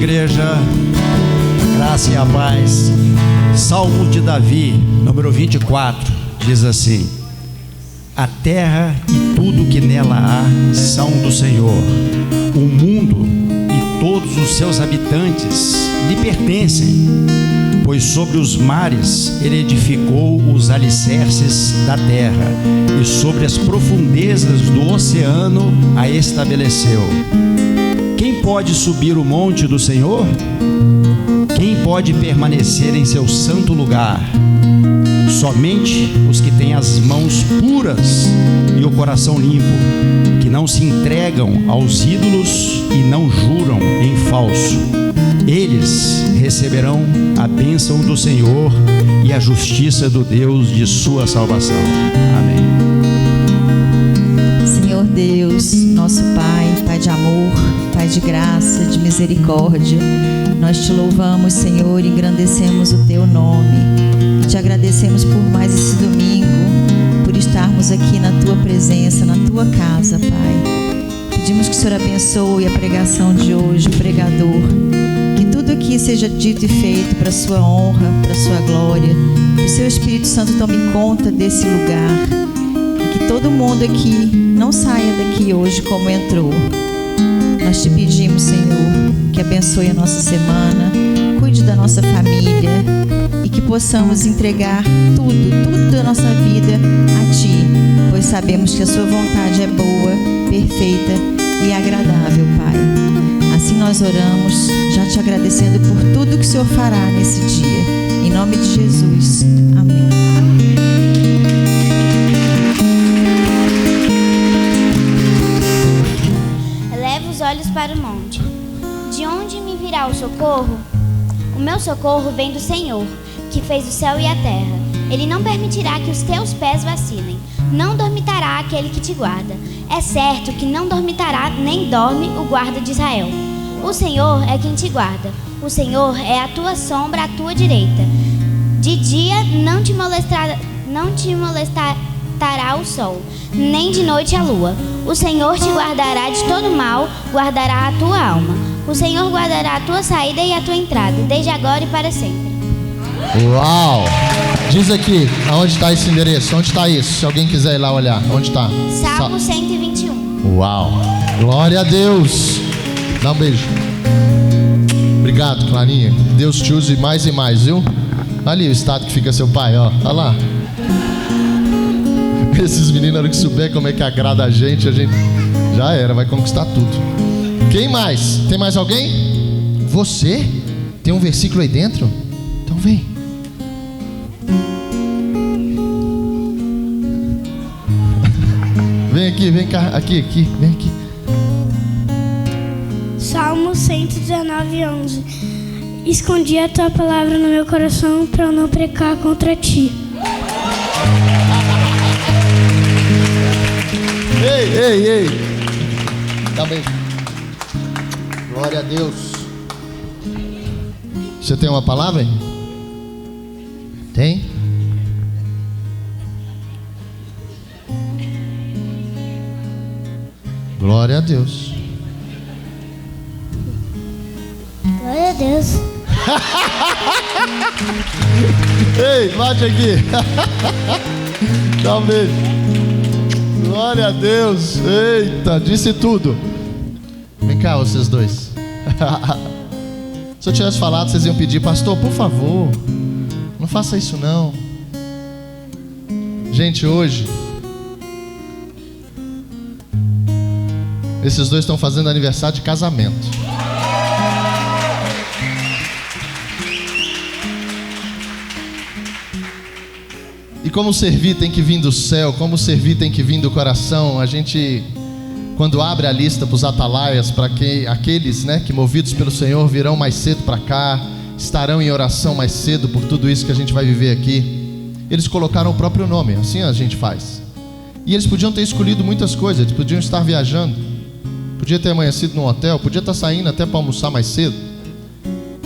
igreja, graça e a paz. Salmo de Davi, número 24, diz assim: a terra e tudo que nela há são do Senhor. O mundo e todos os seus habitantes lhe pertencem, pois sobre os mares ele edificou os alicerces da terra, e sobre as profundezas do oceano a estabeleceu. Quem pode subir o monte do Senhor? Quem pode permanecer em seu santo lugar? Somente os que têm as mãos puras e o coração limpo, que não se entregam aos ídolos e não juram em falso. Eles receberão a bênção do Senhor e a justiça do Deus de sua salvação. Amém. Senhor Deus, nosso Pai, Pai de amor, Pai de graça, de misericórdia, nós te louvamos, Senhor, e engrandecemos o teu nome. Te agradecemos por mais esse domingo, por estarmos aqui na tua presença, na tua casa, Pai. Pedimos que o Senhor abençoe a pregação de hoje, o pregador. Que tudo aqui seja dito e feito para a sua honra, para a sua glória. Que o seu Espírito Santo tome conta desse lugar. E que todo mundo aqui não saia daqui hoje como entrou. Nós te pedimos, Senhor, que abençoe a nossa semana, cuide da nossa família e que possamos entregar tudo da nossa vida a Ti, pois sabemos que a Sua vontade é boa, perfeita e agradável, Pai. Assim nós oramos, já te agradecendo por tudo que o Senhor fará nesse dia. Em nome de Jesus. Amém. Olhos para o monte. De onde me virá o socorro? O meu socorro vem do Senhor, que fez o céu e a terra. Ele não permitirá que os teus pés vacilem. Não dormitará aquele que te guarda. É certo que não dormitará nem dorme o guarda de Israel. O Senhor é quem te guarda. O Senhor é a tua sombra à tua direita. De dia não te molestará o sol, nem de noite a lua. O Senhor te guardará de todo mal, guardará a tua alma. O Senhor guardará a tua saída e a tua entrada, desde agora e para sempre. Uau! Diz aqui, aonde está esse endereço? Onde está isso? Se alguém quiser ir lá olhar, onde está? Salmo 121. Uau! Glória a Deus! Dá um beijo. Obrigado, Clarinha. Deus te use mais e mais, viu? Ali o estado que fica seu pai, ó. Olha lá. Esses meninos, na hora que souber como é que agrada a gente já era, vai conquistar tudo. Quem mais? Tem mais alguém? Você? Tem um versículo aí dentro? Então vem. Vem aqui, vem cá, aqui, vem aqui. Salmo 119:11. Escondi a tua palavra no meu coração para eu não pecar contra ti. Ei. Dá um beijo. Glória a Deus. Você tem uma palavra? Tem? Glória a Deus. Glória a Deus. Ei, bate aqui. Dá um beijo. Glória a Deus. Eita, disse tudo. Vem cá, vocês dois. Se eu tivesse falado, vocês iam pedir: pastor, por favor, não faça isso não. Gente, hoje esses dois estão fazendo aniversário de casamento. E como servir tem que vir do céu, como servir tem que vir do coração. A gente, quando abre a lista para os atalaias, para que aqueles, que movidos pelo Senhor virão mais cedo para cá, estarão em oração mais cedo por tudo isso que a gente vai viver aqui, eles colocaram o próprio nome. Assim a gente faz. E eles podiam ter escolhido muitas coisas. Eles podiam estar viajando, podia ter amanhecido num hotel, podia estar saindo até para almoçar mais cedo,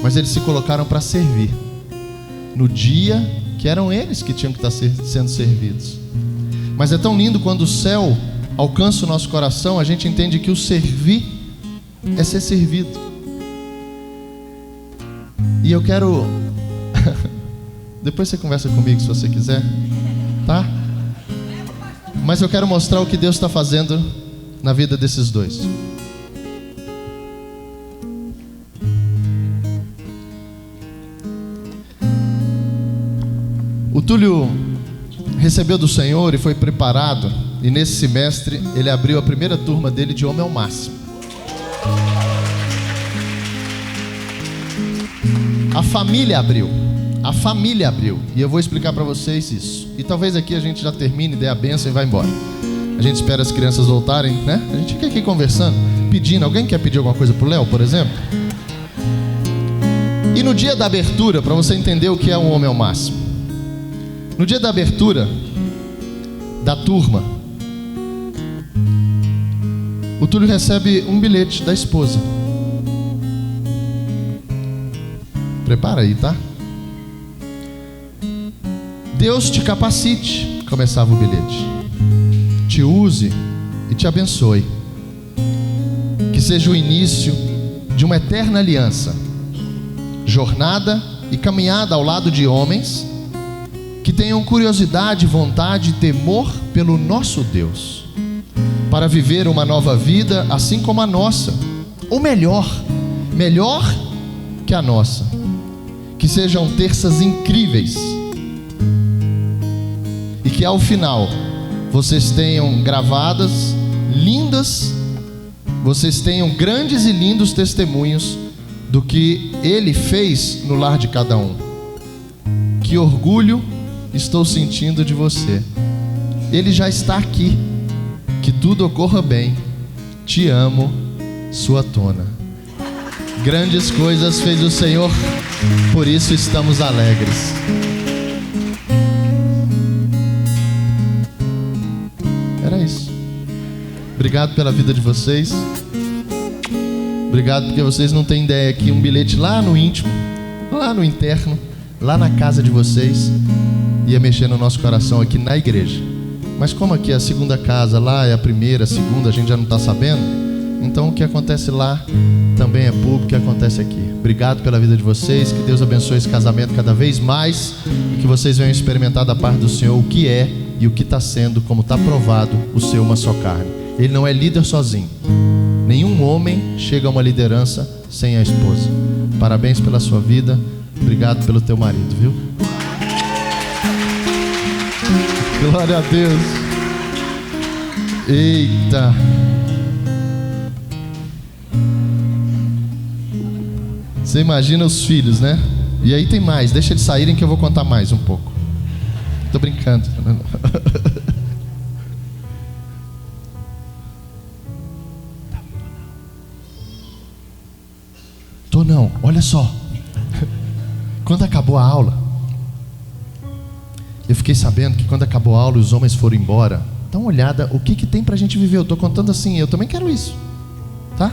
mas eles se colocaram para servir no dia que eram eles que tinham que estar sendo servidos. Mas é tão lindo quando o céu alcança o nosso coração, a gente entende que o servir é ser servido. E eu quero... Depois você conversa comigo se você quiser, tá? Mas eu quero mostrar o que Deus está fazendo na vida desses dois. O Túlio recebeu do Senhor e foi preparado, e nesse semestre ele abriu a primeira turma dele de Homem ao Máximo. A família abriu, e eu vou explicar para vocês isso. E talvez aqui a gente já termine, dê a bênção e vá embora. A gente espera as crianças voltarem, né? A gente fica aqui conversando, pedindo. Alguém quer pedir alguma coisa pro Léo, por exemplo? E no dia da abertura, para você entender o que é um Homem ao Máximo, no dia da abertura da turma, o Túlio recebe um bilhete da esposa. Prepara aí, tá? Deus te capacite, começava o bilhete, te use e te abençoe, que seja o início de uma eterna aliança, jornada e caminhada ao lado de homens que tenham curiosidade, vontade e temor pelo nosso Deus, para viver uma nova vida assim como a nossa, ou melhor que a nossa. Que sejam terças incríveis e que ao final vocês tenham gravadas lindas, vocês tenham grandes e lindos testemunhos do que Ele fez no lar de cada um. Que orgulho estou sentindo de você. Ele já está aqui. Que tudo ocorra bem. Te amo, sua Tona. Grandes coisas fez o Senhor, por isso estamos alegres. Era isso. Obrigado pela vida de vocês. Obrigado porque vocês não têm ideia que um bilhete lá no íntimo, lá no interno, lá na casa de vocês, ia mexer no nosso coração aqui na igreja. Mas como aqui é a segunda casa, lá é a primeira, a segunda, a gente já não está sabendo. Então o que acontece lá também é público, o que acontece aqui. Obrigado pela vida de vocês, que Deus abençoe esse casamento cada vez mais, e que vocês venham experimentar da parte do Senhor o que é e o que está sendo, como está provado, o ser uma só carne. Ele não é líder sozinho. Nenhum homem chega a uma liderança sem a esposa. Parabéns pela sua vida. Obrigado pelo teu marido, viu? Glória a Deus. Eita. Você imagina os filhos, né? E aí tem mais, deixa eles saírem que eu vou contar mais um pouco. Tô brincando. Tô não, olha só. Quando acabou a aula, eu fiquei sabendo que quando acabou a aula os homens foram embora. Dá uma olhada, o que tem pra gente viver. Eu tô contando assim, eu também quero isso, tá?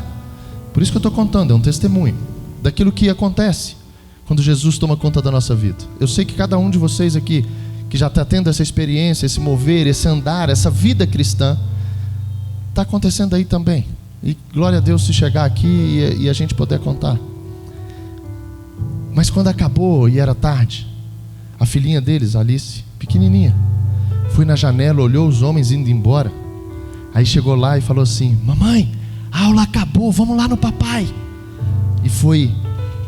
Por isso que eu tô contando, é um testemunho daquilo que acontece quando Jesus toma conta da nossa vida. Eu sei que cada um de vocês aqui que já está tendo essa experiência, esse mover, esse andar, essa vida cristã, está acontecendo aí também. E glória a Deus se chegar aqui e a gente poder contar. Mas quando acabou e era tarde, a filhinha deles, Alice, pequenininha, foi na janela, olhou os homens indo embora. Aí chegou lá e falou assim: mamãe, a aula acabou, vamos lá no papai. E foi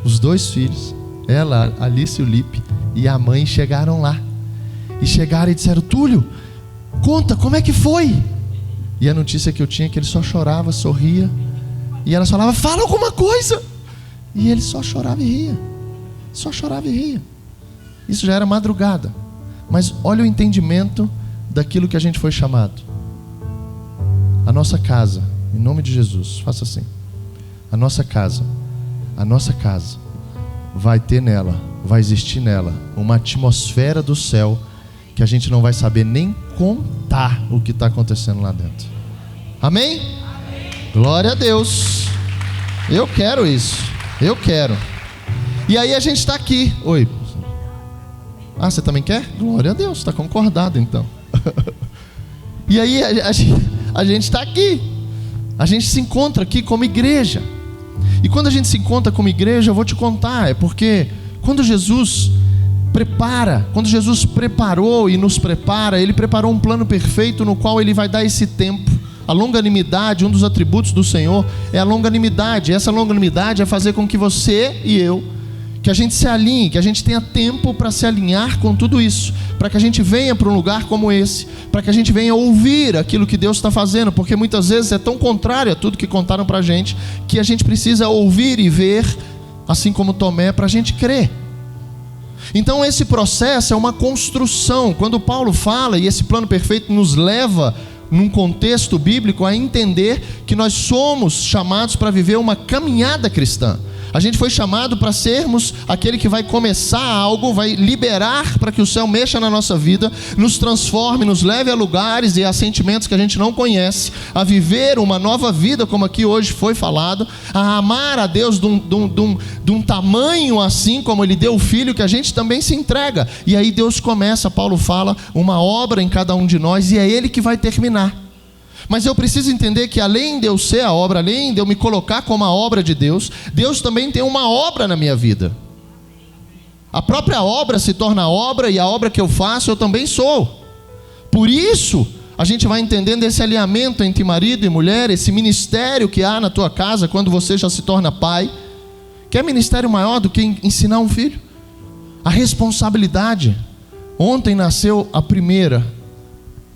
os dois filhos, ela, Alice e o Lipe, e a mãe chegaram lá. E chegaram e disseram: Túlio, conta, como é que foi? E a notícia que eu tinha é que ele só chorava, sorria. E ela falava: fala alguma coisa. E ele só chorava e ria. Só chorava e ria. Isso já era madrugada. Mas olha o entendimento daquilo que a gente foi chamado. A nossa casa, em nome de Jesus, faça assim. A nossa casa vai ter nela, vai existir nela uma atmosfera do céu que a gente não vai saber nem contar o que está acontecendo lá dentro. Amém? Amém? Glória a Deus. Eu quero isso. Eu quero. E aí a gente está aqui. Oi. Ah, você também quer? Glória a Deus, está concordado então. E aí a gente está aqui. A gente se encontra aqui como igreja. E quando a gente se encontra como igreja, eu vou te contar, é porque quando Jesus preparou e nos prepara, Ele preparou um plano perfeito no qual Ele vai dar esse tempo. A longanimidade, um dos atributos do Senhor é a longanimidade. Essa longanimidade é fazer com que você e eu, que a gente se alinhe, que a gente tenha tempo para se alinhar com tudo isso, para que a gente venha para um lugar como esse, para que a gente venha ouvir aquilo que Deus está fazendo, porque muitas vezes é tão contrário a tudo que contaram para a gente, que a gente precisa ouvir e ver, assim como Tomé, para a gente crer. Então esse processo é uma construção. Quando Paulo fala, e esse plano perfeito nos leva, num contexto bíblico, a entender que nós somos chamados para viver uma caminhada cristã. A gente foi chamado para sermos aquele que vai começar algo, vai liberar para que o céu mexa na nossa vida, nos transforme, nos leve a lugares e a sentimentos que a gente não conhece, a viver uma nova vida, como aqui hoje foi falado, a amar a Deus de um tamanho assim como Ele deu o Filho, que a gente também se entrega. E aí Deus começa, Paulo fala, uma obra em cada um de nós, e é Ele que vai terminar. Mas eu preciso entender que além de eu ser a obra, além de eu me colocar como a obra de Deus, Deus também tem uma obra na minha vida. A própria obra se torna obra, e a obra que eu faço eu também sou. Por isso a gente vai entendendo esse alinhamento entre marido e mulher, esse ministério que há na tua casa quando você já se torna pai. Que é ministério maior do que ensinar um filho? A responsabilidade. Ontem nasceu a primeira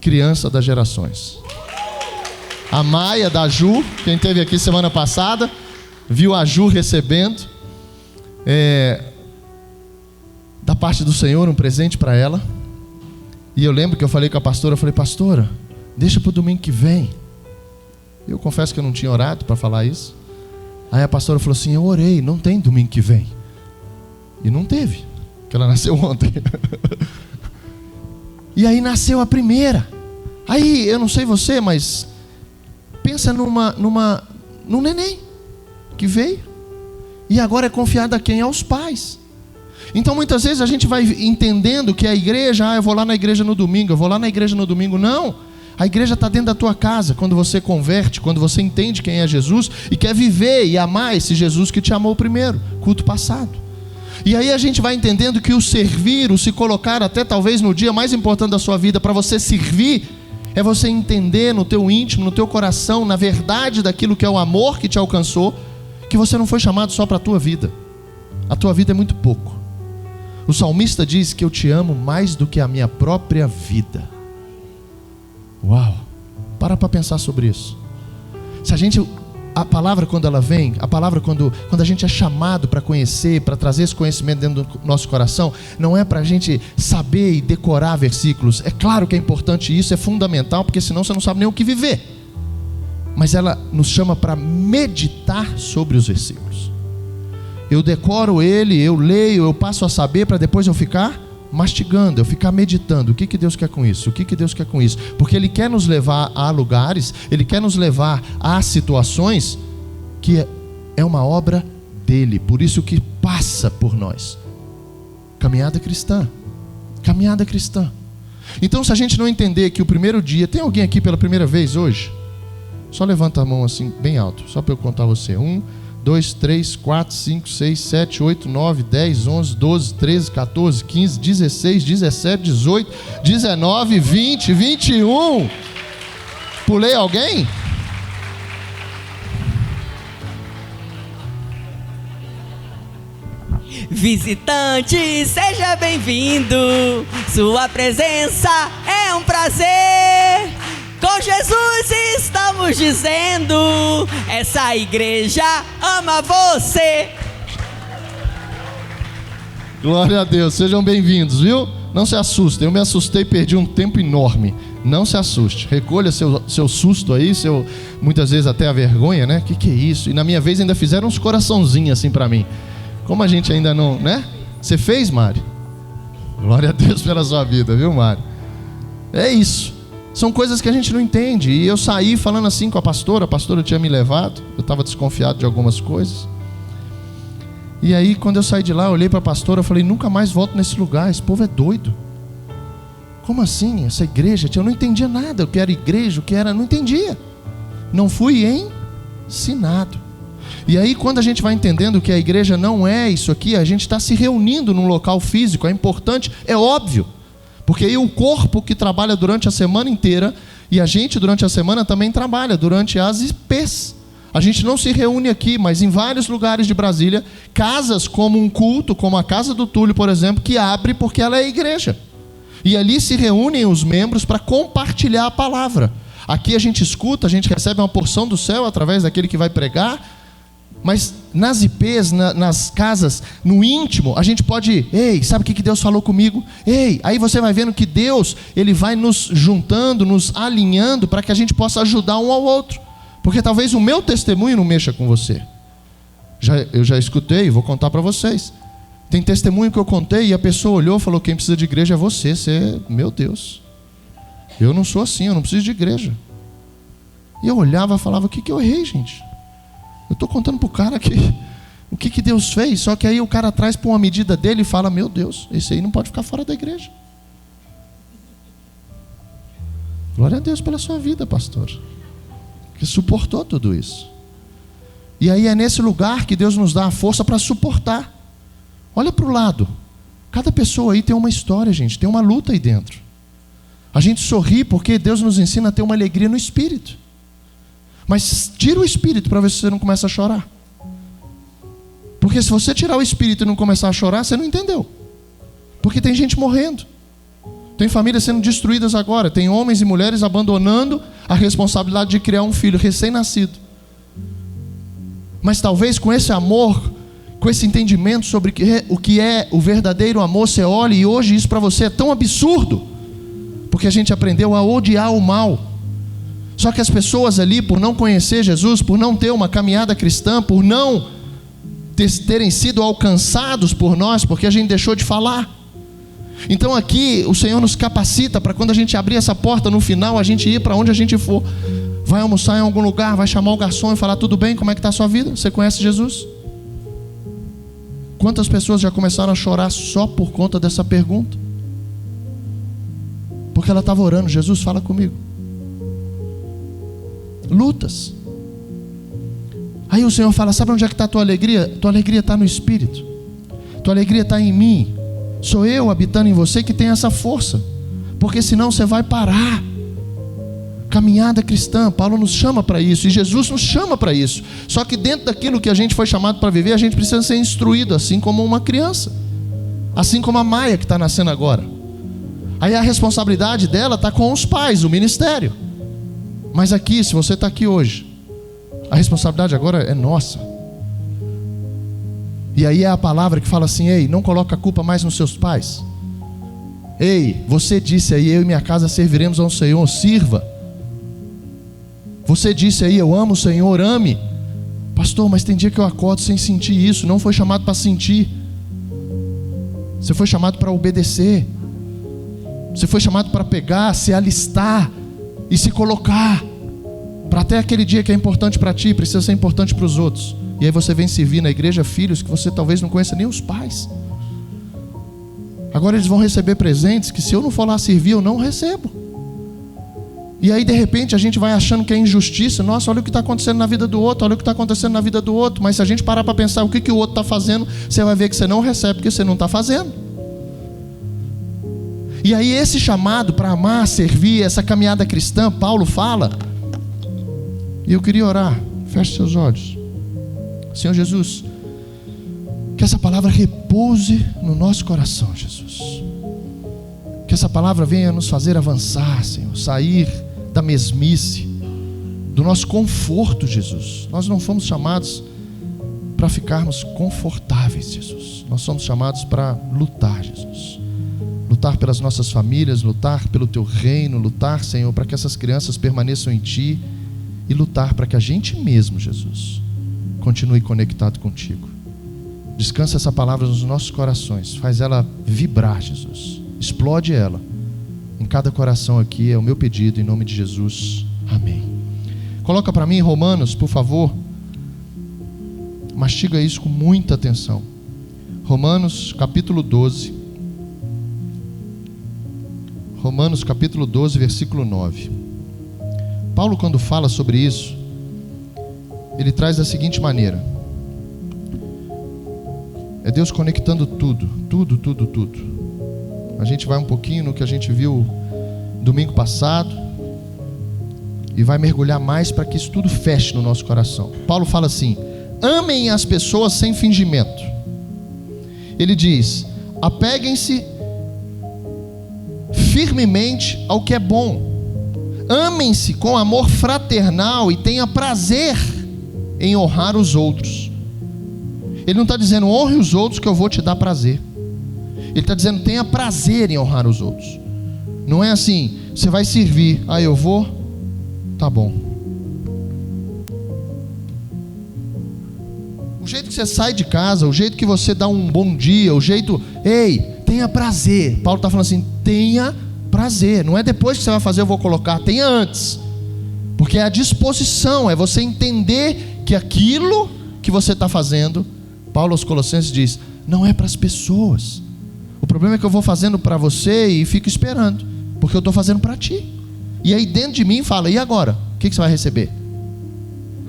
criança das gerações. A Maia da Ju, quem esteve aqui semana passada, viu a Ju recebendo da parte do Senhor um presente para ela. E eu lembro que eu falei com a pastora, eu falei: pastora, deixa para o domingo que vem. Eu confesso que eu não tinha orado para falar isso. Aí a pastora falou assim: eu orei, não tem domingo que vem. E não teve, porque ela nasceu ontem. E aí nasceu a primeira. Aí, eu não sei você, mas pensa num neném que veio e agora é confiado a quem? Aos pais. Então muitas vezes a gente vai entendendo que a igreja, eu vou lá na igreja no domingo, eu vou lá na igreja no domingo. Não, a igreja está dentro da tua casa. Quando você converte, quando você entende quem é Jesus e quer viver e amar esse Jesus que te amou primeiro, culto passado. E aí a gente vai entendendo que o servir, o se colocar até talvez no dia mais importante da sua vida para você servir, é você entender no teu íntimo, no teu coração, na verdade daquilo que é o amor que te alcançou, que você não foi chamado só para a tua vida. A tua vida é muito pouco. O salmista diz que eu te amo mais do que a minha própria vida. Uau! Para pensar sobre isso. A palavra quando ela vem, a palavra quando a gente é chamado para conhecer, para trazer esse conhecimento dentro do nosso coração, não é para a gente saber e decorar versículos. É claro que é importante isso, é fundamental, porque senão você não sabe nem o que viver. Mas ela nos chama para meditar sobre os versículos. Eu decoro ele, eu leio, eu passo a saber para depois eu ficar mastigando, eu ficar meditando. O que Deus quer com isso? O que Deus quer com isso? Porque Ele quer nos levar a lugares, Ele quer nos levar a situações que é uma obra dEle. Por isso que passa por nós. Caminhada cristã. Caminhada cristã. Então se a gente não entender que o primeiro dia... Tem alguém aqui pela primeira vez hoje? Só levanta a mão assim, bem alto, só para eu contar você. 1, 2, 3, 4, 5, 6, 7, 8, 9, 10, 11, 12, 13, 14, 15, 16, 17, 18, 19, 20, 21. Pulei alguém? Visitante, seja bem-vindo. Sua presença é um prazer. Com Jesus estamos dizendo: essa igreja ama você. Glória a Deus, sejam bem-vindos, viu? Não se assustem, eu me assustei e perdi um tempo enorme. Não se assuste, recolha seu susto aí, muitas vezes até a vergonha, né? Que é isso? E na minha vez ainda fizeram uns coraçãozinhos assim pra mim. Como a gente ainda não, né? Você fez, Mari? Glória a Deus pela sua vida, viu, Mari? É isso. São coisas que a gente não entende. E eu saí falando assim com a pastora tinha me levado, eu estava desconfiado de algumas coisas. E aí quando eu saí de lá, eu olhei para a pastora e falei: nunca mais volto nesse lugar, esse povo é doido. Como assim? Essa igreja? Eu não entendia nada, o que era igreja, o que era, não entendia. Não fui ensinado. E aí, quando a gente vai entendendo que a igreja não é isso aqui, a gente está se reunindo num local físico, é importante, é óbvio, porque aí o corpo que trabalha durante a semana inteira, e a gente durante a semana também trabalha durante as IPs. A gente não se reúne aqui, mas em vários lugares de Brasília, casas como um culto, como a casa do Túlio, por exemplo, que abre porque ela é igreja. E ali se reúnem os membros para compartilhar a palavra. Aqui a gente escuta, a gente recebe uma porção do céu através daquele que vai pregar. Mas nas IPs, nas casas, no íntimo, a gente pode, ei, sabe o que Deus falou comigo? Ei, aí você vai vendo que Deus, Ele vai nos juntando, nos alinhando para que a gente possa ajudar um ao outro. Porque talvez o meu testemunho não mexa com você. Eu já escutei, vou contar para vocês. Tem testemunho que eu contei e a pessoa olhou e falou, quem precisa de igreja é você. Meu Deus, eu não sou assim, eu não preciso de igreja. E eu olhava e falava, o que eu errei, gente? Eu estou contando para o cara o que Deus fez, só que aí o cara traz para uma medida dele e fala, meu Deus, esse aí não pode ficar fora da igreja. Glória a Deus pela sua vida, pastor, que suportou tudo isso. E aí é nesse lugar que Deus nos dá a força para suportar. Olha para o lado, cada pessoa aí tem uma história, gente, tem uma luta aí dentro. A gente sorri porque Deus nos ensina a ter uma alegria no espírito. Mas tira o espírito para ver se você não começa a chorar. Porque se você tirar o espírito e não começar a chorar, você não entendeu. Porque tem gente morrendo. Tem famílias sendo destruídas agora. Tem homens e mulheres abandonando a responsabilidade de criar um filho recém-nascido. Mas talvez com esse amor, com esse entendimento sobre o que é o verdadeiro amor, você olhe e hoje isso para você é tão absurdo. Porque a gente aprendeu a odiar o mal. Só que as pessoas ali, por não conhecer Jesus, por não ter uma caminhada cristã, por não terem sido alcançados por nós, porque a gente deixou de falar. Então aqui o Senhor nos capacita para quando a gente abrir essa porta no final, a gente ir para onde a gente for. Vai almoçar em algum lugar, vai chamar o garçom e falar, tudo bem, como é que está a sua vida? Você conhece Jesus? Quantas pessoas já começaram a chorar só por conta dessa pergunta? Porque ela estava orando, Jesus, fala comigo. Lutas. Aí o Senhor fala, sabe onde é que está a tua alegria? Tua alegria está no Espírito. Tua alegria está em mim. Sou eu habitando em você que tem essa força. Porque senão você vai parar. Caminhada cristã, Paulo nos chama para isso. E Jesus nos chama para isso. Só que dentro daquilo que a gente foi chamado para viver, a gente precisa ser instruído, assim como uma criança. Assim como a Maia que está nascendo agora. Aí a responsabilidade dela está com os pais, o ministério. Mas aqui, se você está aqui hoje, a responsabilidade agora é nossa. E aí é a palavra que fala assim, ei, não coloca a culpa mais nos seus pais. Ei, você disse aí, eu e minha casa serviremos ao Senhor, sirva. Você disse aí, eu amo o Senhor, ame. Pastor, mas tem dia que eu acordo sem sentir isso. Não foi chamado para sentir. Você foi chamado para obedecer. Você foi chamado para pegar, se alistar e se colocar para até aquele dia que é importante para ti, precisa ser importante para os outros. E aí você vem servir na igreja filhos que você talvez não conheça nem os pais. Agora eles vão receber presentes que se eu não for lá servir, eu não recebo. E aí de repente a gente vai achando que é injustiça. Nossa, olha o que está acontecendo na vida do outro, olha o que está acontecendo na vida do outro. Mas se a gente parar para pensar o que o outro está fazendo, você vai ver que você não recebe porque você não está fazendo. E aí esse chamado para amar, servir, essa caminhada cristã, Paulo fala. E eu queria orar, feche seus olhos. Senhor Jesus, que essa palavra repouse no nosso coração, Jesus. Que essa palavra venha nos fazer avançar, Senhor, sair da mesmice, do nosso conforto, Jesus. Nós não fomos chamados para ficarmos confortáveis, Jesus. Nós somos chamados para lutar, Jesus. Lutar pelas nossas famílias, lutar pelo Teu reino, lutar, Senhor, para que essas crianças permaneçam em Ti e lutar para que a gente mesmo, Jesus, continue conectado contigo. Descansa essa palavra nos nossos corações, faz ela vibrar, Jesus. Explode ela em cada coração aqui, é o meu pedido em nome de Jesus, amém. Coloca para mim Romanos, por favor. Mastiga isso com muita atenção. Romanos capítulo 12. Romanos capítulo 12, versículo 9. Paulo, quando fala sobre isso, ele traz da seguinte maneira: é Deus conectando tudo. A gente vai um pouquinho no que a gente viu domingo passado e vai mergulhar mais para que isso tudo feche no nosso coração. Paulo fala assim: amem as pessoas sem fingimento. Ele diz: apeguem-se firmemente ao que é bom. Amem-se com amor fraternal e tenha prazer em honrar os outros. Ele não está dizendo honre os outros que eu vou te dar prazer. Ele está dizendo tenha prazer em honrar os outros. Não é assim, você vai servir, eu vou, tá bom. O jeito que você sai de casa, o jeito que você dá um bom dia, o jeito, tenha prazer. Paulo está falando assim, tenha prazer. Não é depois que você vai fazer eu vou colocar, tenha antes. Porque é a disposição, é você entender que aquilo que você está fazendo, Paulo aos Colossenses diz, não é para as pessoas. O problema é que eu vou fazendo para você e fico esperando, porque eu estou fazendo para ti. E aí dentro de mim fala, e agora? O que você vai receber?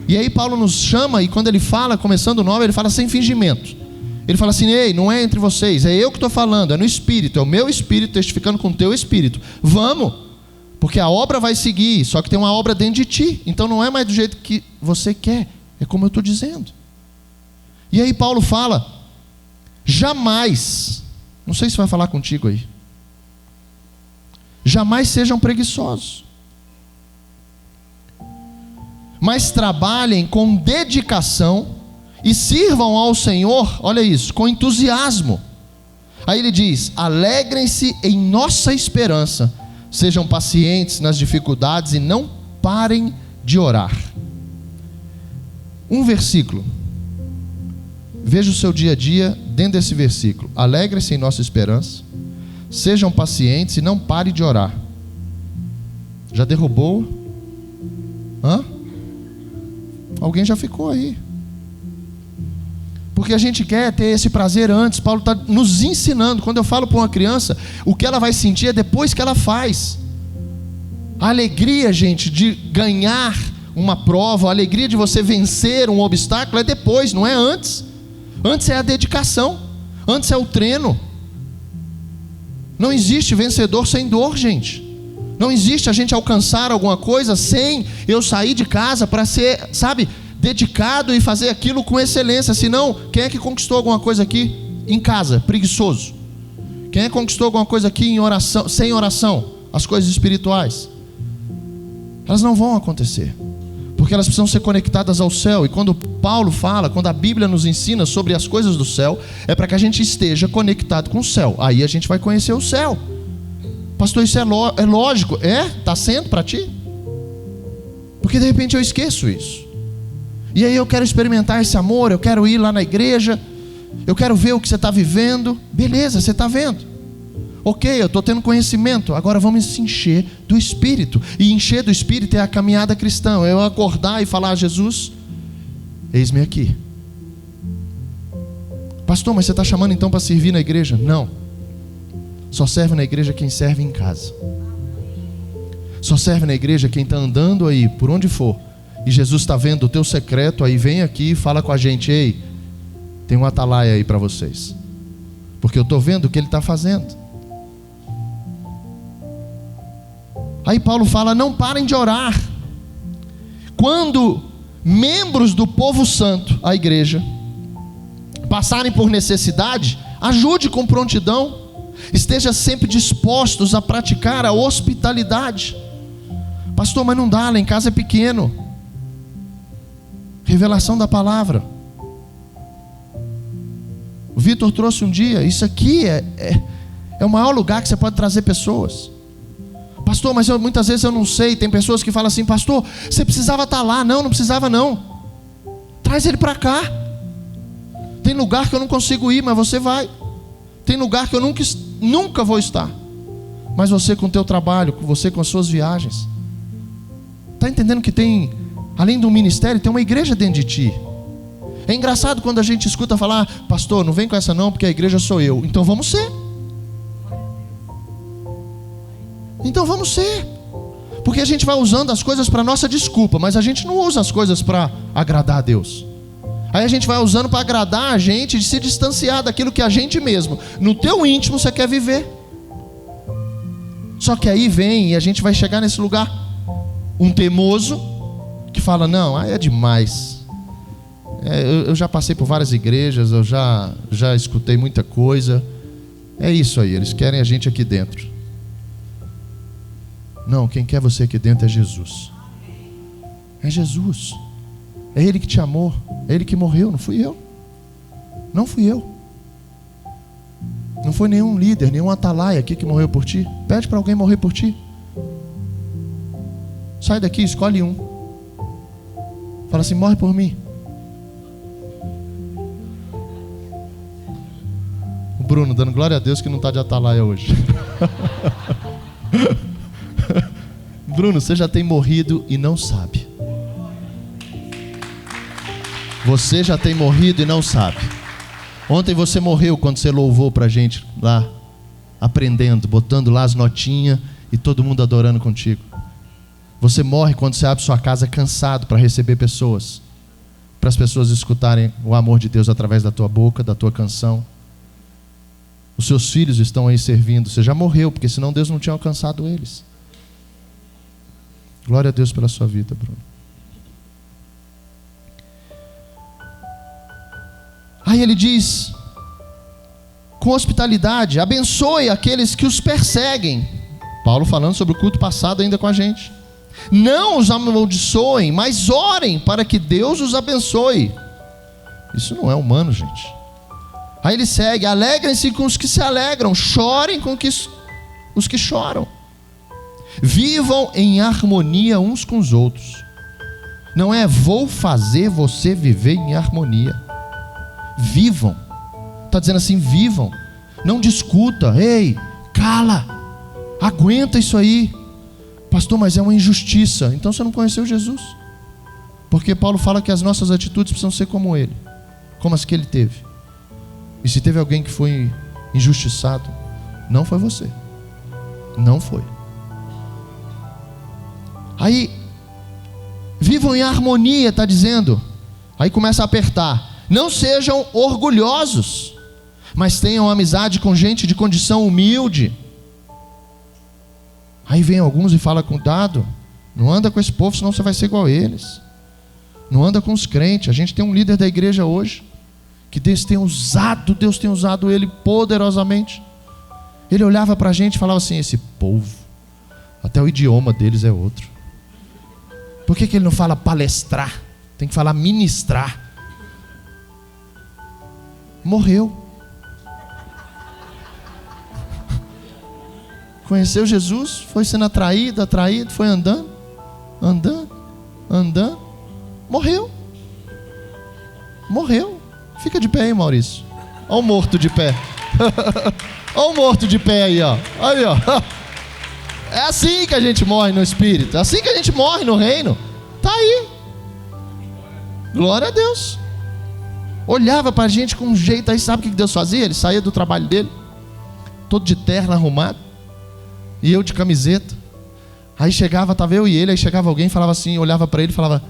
E aí Paulo nos chama, e quando ele fala, começando o 9, ele fala sem fingimento. Ele fala assim, ei, não é entre vocês, é eu que estou falando, é no Espírito, é o meu Espírito testificando com o teu Espírito. Vamos, porque a obra vai seguir, só que tem uma obra dentro de ti. Então não é mais do jeito que você quer, é como eu estou dizendo. E aí Paulo fala, jamais, não sei se vai falar contigo aí, jamais sejam preguiçosos, mas trabalhem com dedicação e sirvam ao Senhor, olha isso, com entusiasmo. Aí ele diz, alegrem-se em nossa esperança, sejam pacientes nas dificuldades e não parem de orar. Um versículo, veja o seu dia a dia dentro desse versículo. Alegrem-se em nossa esperança, sejam pacientes e não parem de orar. Já derrubou? Alguém já ficou aí. Porque a gente quer ter esse prazer antes. Paulo está nos ensinando. Quando eu falo para uma criança, o que ela vai sentir é depois que ela faz. A alegria, gente, de ganhar uma prova, a alegria de você vencer um obstáculo é depois, não é antes. Antes é a dedicação, antes é o treino. Não existe vencedor sem dor, gente. Não existe a gente alcançar alguma coisa sem eu sair de casa para ser, dedicado e fazer aquilo com excelência. Senão, quem é que conquistou alguma coisa aqui em casa? Preguiçoso. Quem é que conquistou alguma coisa aqui em oração, sem oração? As coisas espirituais. Elas não vão acontecer, porque elas precisam ser conectadas ao céu. E quando Paulo fala, quando a Bíblia nos ensina sobre as coisas do céu, é para que a gente esteja conectado com o céu. Aí a gente vai conhecer o céu. Pastor, isso é lógico. Está sendo para ti? Porque de repente eu esqueço isso. E aí eu quero experimentar esse amor, eu quero ir lá na igreja, eu quero ver o que você está vivendo. Beleza, você está vendo. Ok, eu estou tendo conhecimento. Agora vamos se encher do Espírito. E encher do Espírito é a caminhada cristã. Eu acordar e falar, Jesus, eis-me aqui. Pastor, mas você está chamando então para servir na igreja? Não. Só serve na igreja quem serve em casa. Só serve na igreja quem está andando aí, por onde for, e Jesus está vendo o teu secreto, aí vem aqui e fala com a gente, ei, tem um atalaia aí para vocês, porque eu estou vendo o que ele está fazendo. Aí Paulo fala, não parem de orar. Quando membros do povo santo, a igreja, passarem por necessidade, ajude com prontidão. Esteja sempre dispostos a praticar a hospitalidade. Pastor, mas não dá, lá em casa é pequeno. Revelação da palavra. O Vitor trouxe um dia, isso aqui é o maior lugar que você pode trazer pessoas. Pastor, mas muitas vezes eu não sei. Tem pessoas que falam assim, pastor, você precisava estar lá. Não precisava não. Traz ele para cá. Tem lugar que eu não consigo ir, mas você vai. Tem lugar que eu nunca vou estar, mas você com o teu trabalho, você com as suas viagens. Está entendendo que tem, além do ministério, tem uma igreja dentro de ti. É engraçado quando a gente escuta falar, pastor, não vem com essa não, porque a igreja sou eu. Então vamos ser. Porque Porque a gente vai usando as coisas para nossa desculpa, mas a gente não usa as coisas para agradar a Deus. Aí a gente vai usando para agradar a gente e se distanciar daquilo que a gente mesmo, no teu íntimo, você quer viver. Só que aí vem e a gente vai chegar nesse lugar, um teimoso que fala, não, aí é demais. Eu já passei por várias igrejas, eu já escutei muita coisa. É isso aí, eles querem a gente aqui dentro. Não, quem quer você aqui dentro é Jesus. É Jesus. É Ele que te amou. É Ele que morreu, não fui eu. Não fui eu. Não foi nenhum líder, nenhum atalaia aqui que morreu por ti. Pede para alguém morrer por ti. Sai daqui, escolhe um. Fala assim, morre por mim. O Bruno dando glória a Deus que não está de atalaia hoje. Bruno, você já tem morrido e não sabe. Você já tem morrido e não sabe. Ontem você morreu quando você louvou pra gente lá, aprendendo, botando lá as notinhas e todo mundo adorando contigo. Você morre quando você abre sua casa cansado para receber pessoas, para as pessoas escutarem o amor de Deus através da tua boca, da tua canção. Os seus filhos estão aí servindo. Você já morreu, porque senão Deus não tinha alcançado eles. Glória a Deus pela sua vida, Bruno. Aí ele diz, com hospitalidade, abençoe aqueles que os perseguem. Paulo falando sobre o culto passado ainda com a gente. Não os amaldiçoem, mas orem para que Deus os abençoe. Isso não é humano, gente. Aí ele segue, alegrem-se com os que se alegram, chorem com os que choram. Vivam em harmonia uns com os outros. Não é vou fazer você viver em harmonia. Vivam. Está dizendo assim, vivam. Não discuta. Ei, cala. Aguenta isso aí. Pastor, mas é uma injustiça. Então você não conheceu Jesus. Porque Paulo fala que as nossas atitudes precisam ser como ele, como as que ele teve. E se teve alguém que foi injustiçado, não foi você. Não foi. Aí, vivam em harmonia, está dizendo. Aí começa a apertar. Não sejam orgulhosos, mas tenham amizade com gente de condição humilde. Aí vem alguns e fala, cuidado, não anda com esse povo, senão você vai ser igual a eles. Não anda com os crentes. A gente tem um líder da igreja hoje, que Deus tem usado ele poderosamente. Ele olhava para a gente e falava assim, esse povo, até o idioma deles é outro. Por que ele não fala palestrar? Tem que falar ministrar. Morreu. Conheceu Jesus, foi sendo atraído, foi andando. Morreu. Fica de pé aí, Maurício. Olha o morto de pé. Olha o morto de pé aí, ó. Aí, ó. É assim que a gente morre no Espírito. É assim que a gente morre no reino. Tá aí. Glória a Deus. Olhava pra gente com um jeito aí. Sabe o que Deus fazia? Ele saía do trabalho dele, todo de terno, arrumado, e eu de camiseta. Aí chegava, tava eu e ele. Aí chegava alguém e falava assim, olhava pra ele e falava,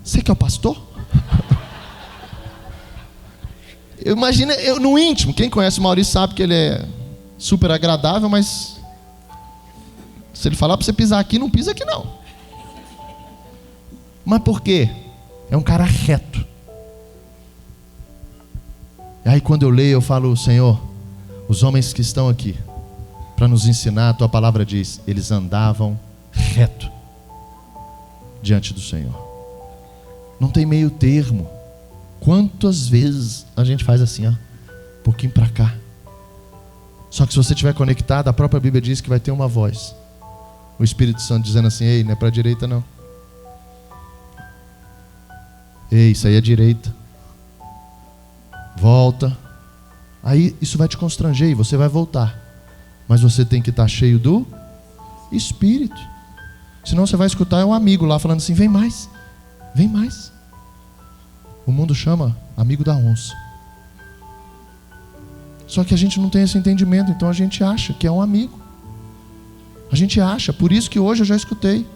você que é o pastor? Imagina, eu no íntimo, quem conhece o Maurício sabe que ele é super agradável, mas se ele falar para você pisar aqui, não pisa aqui não. Mas por quê? É um cara reto. E aí quando eu leio, eu falo, Senhor, os homens que estão aqui para nos ensinar, a tua palavra diz, eles andavam reto diante do Senhor. Não tem meio termo. Quantas vezes a gente faz assim, ó, um pouquinho para cá. Só que se você estiver conectado, a própria Bíblia diz que vai ter uma voz, o Espírito Santo dizendo assim, ei, não é para a direita não. Ei, isso aí é direita. Volta. Aí isso vai te constranger e você vai voltar. Mas você tem que estar cheio do Espírito. Senão você vai escutar um amigo lá falando assim, vem mais, vem mais. O mundo chama amigo da onça. Só que a gente não tem esse entendimento, então a gente acha que é um amigo. A gente acha, por isso que hoje eu já escutei.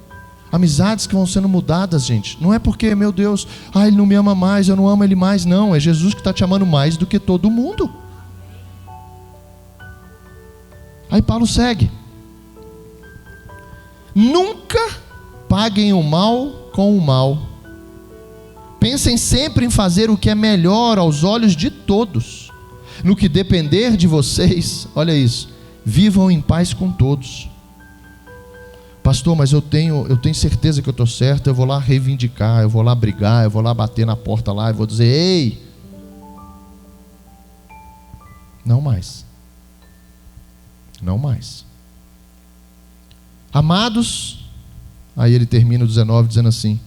Amizades que vão sendo mudadas, gente. Não é porque, meu Deus, ele não me ama mais, eu não amo ele mais. Não, é Jesus que está te amando mais do que todo mundo. Aí Paulo segue. Nunca paguem o mal com o mal. Pensem sempre em fazer o que é melhor aos olhos de todos. No que depender de vocês, olha isso, vivam em paz com todos. Pastor, mas eu tenho certeza que eu estou certo, eu vou lá reivindicar, eu vou lá brigar, eu vou lá bater na porta lá, eu vou dizer, ei, não mais. Não mais. Amados, aí ele termina o 19 dizendo assim: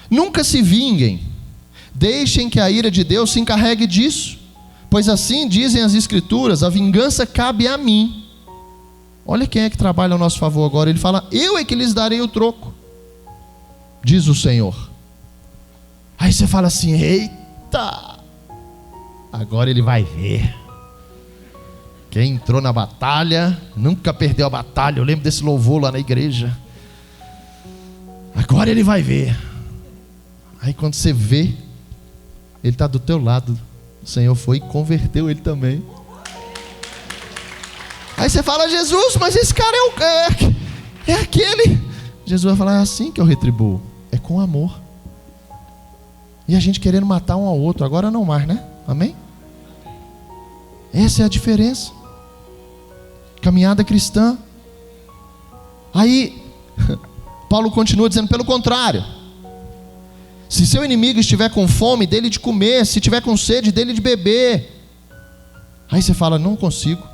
nunca se vinguem, deixem que a ira de Deus se encarregue disso, pois assim dizem as Escrituras, a vingança cabe a mim. Olha quem é que trabalha ao nosso favor agora. Ele fala, eu é que lhes darei o troco, diz o Senhor. Aí você fala assim, eita, agora ele vai ver. Quem entrou na batalha, nunca perdeu a batalha. Eu lembro desse louvor lá na igreja. Agora ele vai ver. Aí quando você vê, ele está do teu lado. O Senhor foi e converteu ele também. Aí você fala, Jesus, mas esse cara é aquele. Jesus vai falar, é assim que eu retribuo. É com amor. E a gente querendo matar um ao outro. Agora não mais, né? Amém? Essa é a diferença. Caminhada cristã. Aí Paulo continua dizendo, pelo contrário, se seu inimigo estiver com fome, dele de comer. Se estiver com sede, dele de beber. Aí você fala, não consigo.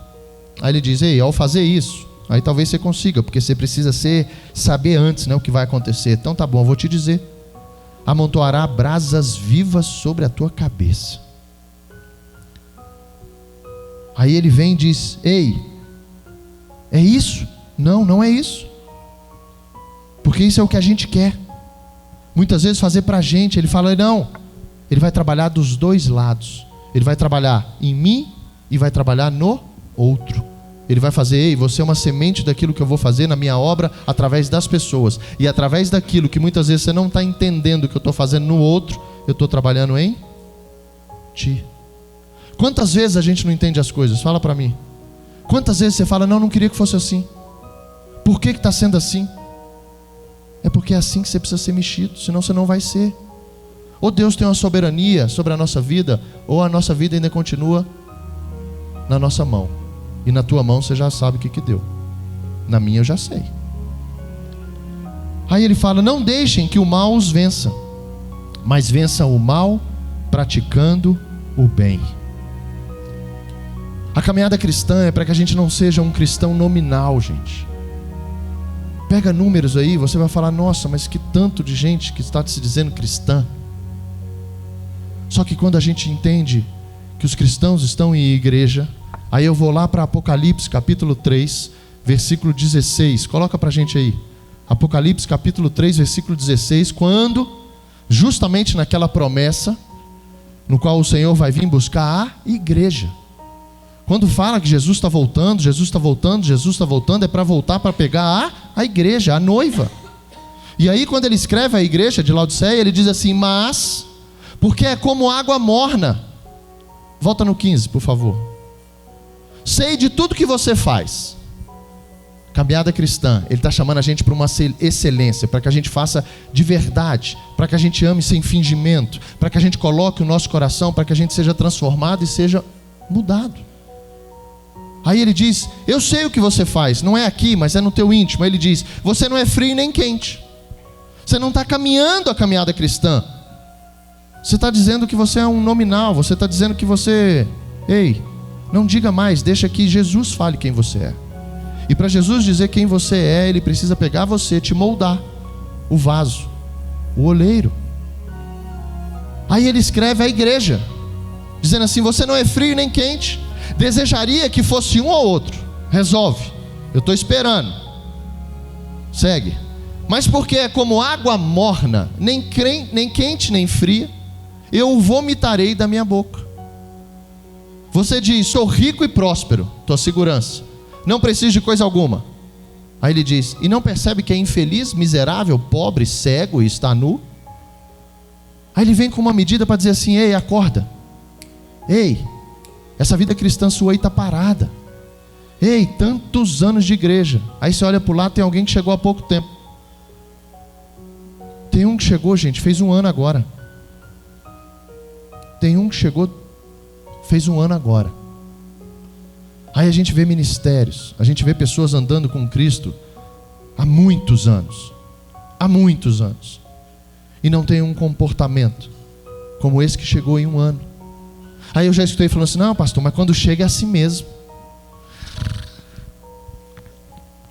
Aí ele diz, ei, ao fazer isso, aí talvez você consiga, porque você precisa saber antes, né, o que vai acontecer. Então tá bom, eu vou te dizer. Amontoará brasas vivas sobre a tua cabeça. Aí ele vem e diz, ei, é isso? Não, não é isso. Porque isso é o que a gente quer. Muitas vezes fazer pra gente. Ele fala, não, ele vai trabalhar dos dois lados. Ele vai trabalhar em mim e vai trabalhar no outro. Ele vai fazer, ei, você é uma semente daquilo que eu vou fazer na minha obra através das pessoas. E através daquilo que muitas vezes você não está entendendo que eu estou fazendo no outro, eu estou trabalhando em ti. Quantas vezes a gente não entende as coisas? Fala para mim. Quantas vezes você fala, não queria que fosse assim. Por que está sendo assim? É porque é assim que você precisa ser mexido, senão você não vai ser. Ou Deus tem uma soberania sobre a nossa vida, ou a nossa vida ainda continua na nossa mão. E na tua mão você já sabe o que deu. Na minha eu já sei. Aí ele fala, não deixem que o mal os vença, mas vençam o mal praticando o bem. A caminhada cristã é para que a gente não seja um cristão nominal, gente. Pega números aí, você vai falar, nossa, mas que tanto de gente que está se dizendo cristã. Só que quando a gente entende que os cristãos estão em igreja, aí eu vou lá para Apocalipse capítulo 3, versículo 16. Coloca para a gente aí. Apocalipse capítulo 3, versículo 16. Quando, justamente naquela promessa, no qual o Senhor vai vir buscar a igreja. Quando fala que Jesus está voltando, Jesus está voltando, Jesus está voltando, é para voltar para pegar a igreja, a noiva. E aí quando ele escreve a igreja de Laodiceia, ele diz assim, mas, porque é como água morna. Volta no 15, por favor. Sei de tudo que você faz. Caminhada cristã, ele está chamando a gente para uma excelência, para que a gente faça de verdade, para que a gente ame sem fingimento, para que a gente coloque o nosso coração, para que a gente seja transformado e seja mudado. Aí ele diz, eu sei o que você faz, não é aqui, mas é no teu íntimo. Ele diz, você não é frio nem quente. Você não está caminhando a caminhada cristã. Você está dizendo que você é um nominal, você está dizendo que você... Ei, não diga mais, deixa que Jesus fale quem você é. E para Jesus dizer quem você é, ele precisa pegar você, te moldar. O vaso, o oleiro. Aí ele escreve à igreja, dizendo assim, você não é frio nem quente. Desejaria que fosse um ou outro. Resolve, eu estou esperando. Segue. Mas porque é como água morna, nem quente nem fria, eu o vomitarei da minha boca. Você diz, sou rico e próspero, tua segurança, não preciso de coisa alguma. Aí ele diz: e não percebe que é infeliz, miserável, pobre, cego e está nu? Aí ele vem com uma medida para dizer assim: ei, acorda. Ei, essa vida cristã sua aí está parada. Ei, tantos anos de igreja. Aí você olha para o lado, tem alguém que chegou há pouco tempo. Tem um que chegou, gente, fez 1 ano agora. Tem um que chegou, fez 1 ano agora. Aí a gente vê ministérios, a gente vê pessoas andando com Cristo há muitos anos. Há muitos anos. E não tem um comportamento como esse que chegou em 1 ano. Aí eu já escutei falando assim: não, pastor, mas quando chega é assim mesmo.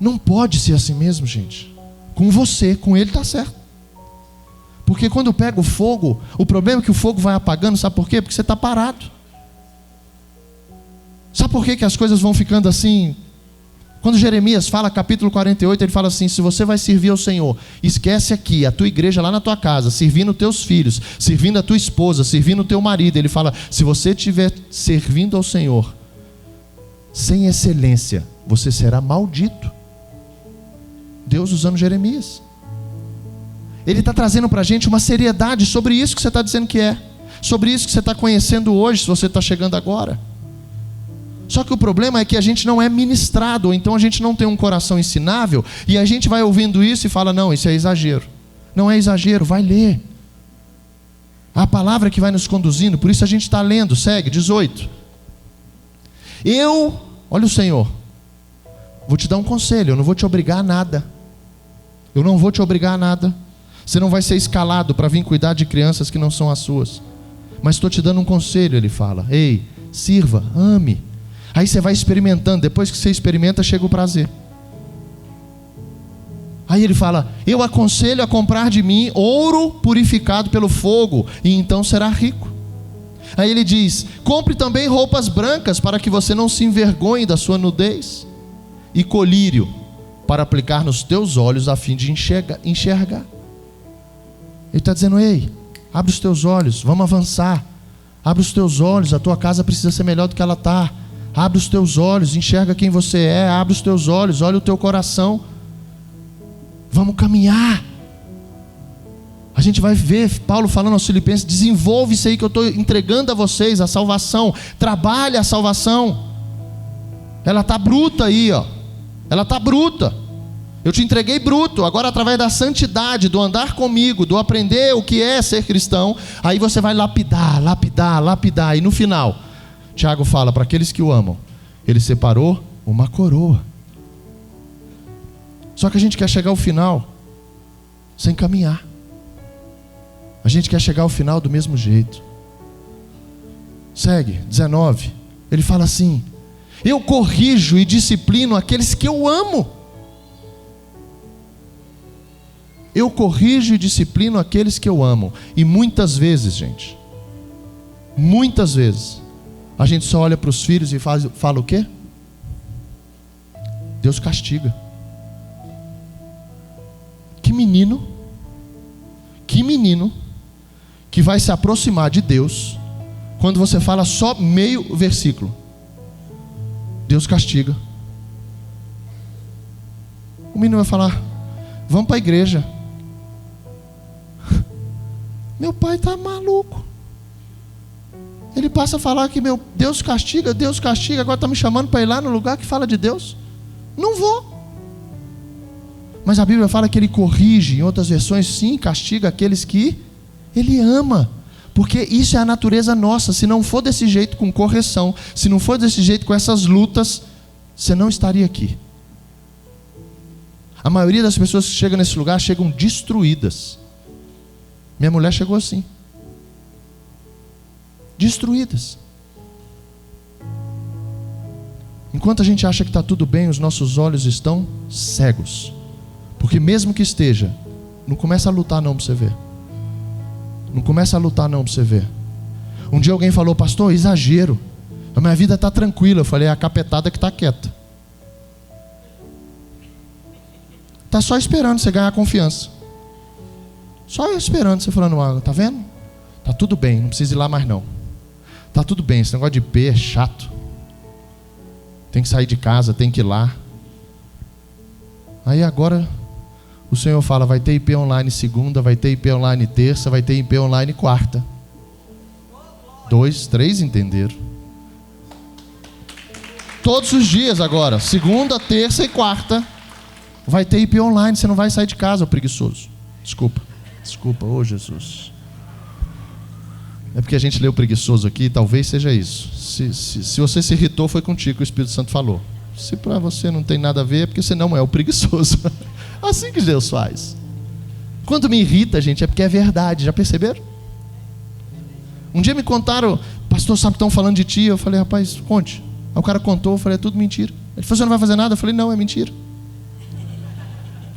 Não pode ser assim mesmo, gente. Com você, com ele está certo. Porque quando pega o fogo, o problema é que o fogo vai apagando, sabe por quê? Porque você está parado. Sabe por que as coisas vão ficando assim? Quando Jeremias fala, capítulo 48, ele fala assim: se você vai servir ao Senhor, esquece aqui, a tua igreja lá na tua casa, servindo os teus filhos, servindo a tua esposa, servindo o teu marido. Ele fala: se você estiver servindo ao Senhor sem excelência, você será maldito. Deus usando Jeremias. Ele está trazendo para a gente uma seriedade sobre isso que você está dizendo que é, sobre isso que você está conhecendo hoje, se você está chegando agora. Só que o problema é que a gente não é ministrado, ou então a gente não tem um coração ensinável, e a gente vai ouvindo isso e fala: não, isso é exagero. Não é exagero, vai ler. A palavra que vai nos conduzindo, por isso a gente está lendo. Segue, 18. Olha o Senhor, vou te dar um conselho, eu não vou te obrigar a nada. Eu não vou te obrigar a nada. Você não vai ser escalado para vir cuidar de crianças que não são as suas. Mas estou te dando um conselho, ele fala: ei, sirva, ame. Aí você vai experimentando, depois que você experimenta, chega o prazer. Aí ele fala: eu aconselho a comprar de mim ouro purificado pelo fogo, e então será rico. Aí ele diz: compre também roupas brancas, para que você não se envergonhe da sua nudez, e colírio, para aplicar nos teus olhos, a fim de enxergar. Ele está dizendo: ei, abre os teus olhos, vamos avançar. Abre os teus olhos, a tua casa precisa ser melhor do que ela está. Abre os teus olhos, enxerga quem você é. Abre os teus olhos, olha o teu coração. Vamos caminhar. A gente vai ver Paulo falando aos Filipenses: desenvolve isso aí que eu estou entregando a vocês, a salvação. Trabalhe a salvação. Ela está bruta aí, ó. Ela está bruta. Eu te entreguei bruto. Agora, através da santidade, do andar comigo, do aprender o que é ser cristão, aí você vai lapidar, lapidar, lapidar. E no final, Tiago fala: para aqueles que o amam, ele separou uma coroa. Só que a gente quer chegar ao final sem caminhar. A gente quer chegar ao final do mesmo jeito. Segue, 19. Ele fala assim: eu corrijo e disciplino aqueles que eu amo. Eu corrijo e disciplino aqueles que eu amo. E muitas vezes, gente, muitas vezes, a gente só olha para os filhos e fala o quê? Deus castiga. Que menino que vai se aproximar de Deus quando você fala só meio versículo. Deus castiga. O menino vai falar: vamos para a igreja. Meu pai está maluco. Ele passa a falar que meu Deus castiga, agora está me chamando para ir lá no lugar que fala de Deus. Não vou. Mas a Bíblia fala que ele corrige, em outras versões, sim, castiga aqueles que ele ama. Porque isso é a natureza nossa. Se não for desse jeito com correção, se não for desse jeito com essas lutas, você não estaria aqui. A maioria das pessoas que chegam nesse lugar chegam destruídas. Minha mulher chegou assim, destruídas. Enquanto a gente acha que está tudo bem, os nossos olhos estão cegos. Porque mesmo que esteja, não começa a lutar não para você ver. Não começa a lutar não para você ver. Um dia alguém falou: pastor, exagero, a minha vida está tranquila. Eu falei: é a capetada que está quieta. Está só esperando você ganhar confiança. Só esperando você falando: tá vendo? Tá tudo bem, não precisa ir lá mais não. Tá tudo bem, esse negócio de IP é chato. Tem que sair de casa, tem que ir lá. Aí agora o Senhor fala, vai ter IP online segunda, vai ter IP online terça, vai ter IP online quarta. 2, 3 entenderam. Todos os dias agora, segunda, terça e quarta, vai ter IP online, você não vai sair de casa, ô preguiçoso. Desculpa, ô Jesus. É porque a gente leu preguiçoso aqui, talvez seja isso. Se você se irritou, foi contigo que o Espírito Santo falou. Se para você não tem nada a ver, é porque você não é o preguiçoso. Assim que Deus faz. Quando me irrita, gente, é porque é verdade, já perceberam? Um dia me contaram, pastor, sabe que estão falando de ti? Eu falei, rapaz, conte. Aí o cara contou, eu falei, é tudo mentira. Ele falou, você não vai fazer nada? Eu falei, não, é mentira.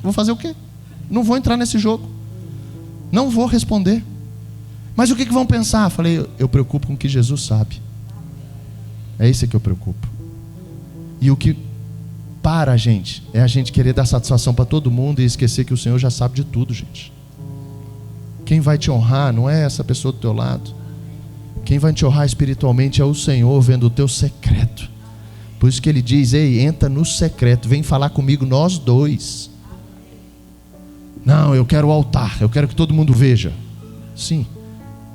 Vou fazer o quê? Não vou entrar nesse jogo. Não vou responder. Mas o que vão pensar? Eu falei, eu preocupo com o que Jesus sabe. É isso que eu preocupo. E o que para a gente é a gente querer dar satisfação para todo mundo e esquecer que o Senhor já sabe de tudo, gente. Quem vai te honrar não é essa pessoa do teu lado. Quem vai te honrar espiritualmente é o Senhor, vendo o teu secreto. Por isso que Ele diz, ei, entra no secreto, vem falar comigo nós dois. Não, eu quero o altar, eu quero que todo mundo veja. Sim,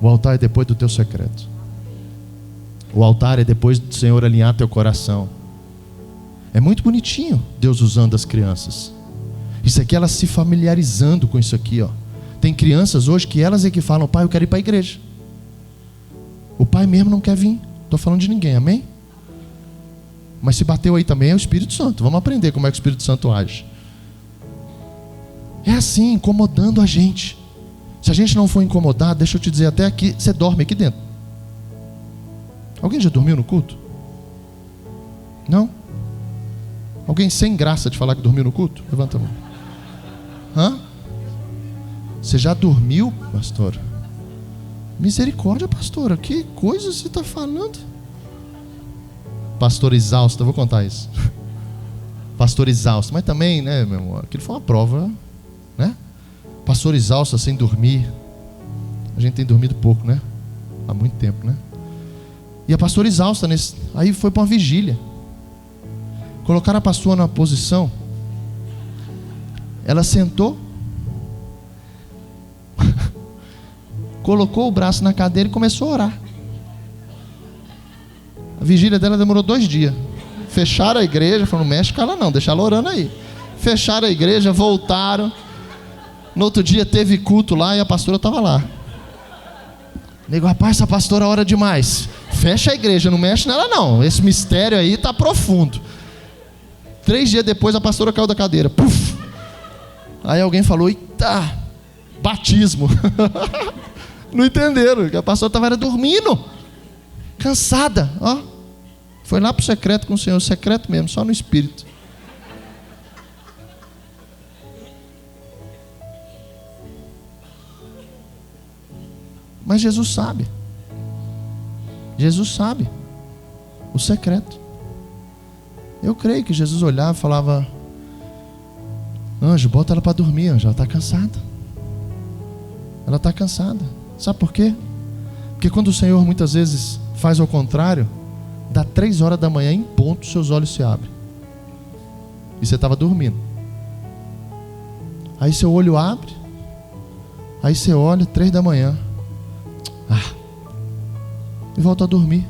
o altar é depois do teu secreto. O altar é depois do Senhor alinhar teu coração. É muito bonitinho Deus usando as crianças. Isso aqui, elas se familiarizando com isso aqui, ó. Tem crianças hoje que elas é que falam, pai, eu quero ir para a igreja. O pai mesmo não quer vir. Estou falando de ninguém, amém? Mas se bateu aí também é o Espírito Santo. Vamos aprender como é que o Espírito Santo age. É assim, incomodando a gente. Se a gente não for incomodado, deixa eu te dizer, até aqui, você dorme aqui dentro. Alguém já dormiu no culto? Não? Alguém sem graça de falar que dormiu no culto? Levanta a mão. Hã? Você já dormiu, pastor? Misericórdia, pastora, que coisa você está falando? Pastor exausto, eu vou contar isso. Pastor exausto, mas também, né, meu amor, aquilo foi uma prova, né? Pastor exausto sem dormir. A gente tem dormido pouco, né? Há muito tempo, né? E a pastora exausta, aí foi para uma vigília. Colocaram a pastora numa posição. Ela sentou, colocou o braço na cadeira e começou a orar. A vigília dela demorou 2 dias. Fecharam a igreja, falaram, não mexe com ela não, deixa ela orando aí. Fecharam a igreja, voltaram. No outro dia teve culto lá e a pastora estava lá. Nego, rapaz, essa pastora ora demais. Fecha a igreja, não mexe nela não. Esse mistério aí está profundo. 3 dias depois a pastora caiu da cadeira. Puf! Aí alguém falou, eita, batismo. Não entenderam, que a pastora estava dormindo, cansada, ó. Foi lá para o secreto com o Senhor, secreto mesmo, só no Espírito. Mas Jesus sabe. Jesus sabe o secreto. Eu creio que Jesus olhava e falava, anjo, bota ela para dormir, anjo, ela está cansada. Ela está cansada. Sabe por quê? Porque quando o Senhor muitas vezes faz ao contrário, dá 3 horas da manhã em ponto, seus olhos se abrem. E você estava dormindo. Aí seu olho abre, aí você olha, 3 da manhã. E volta a dormir.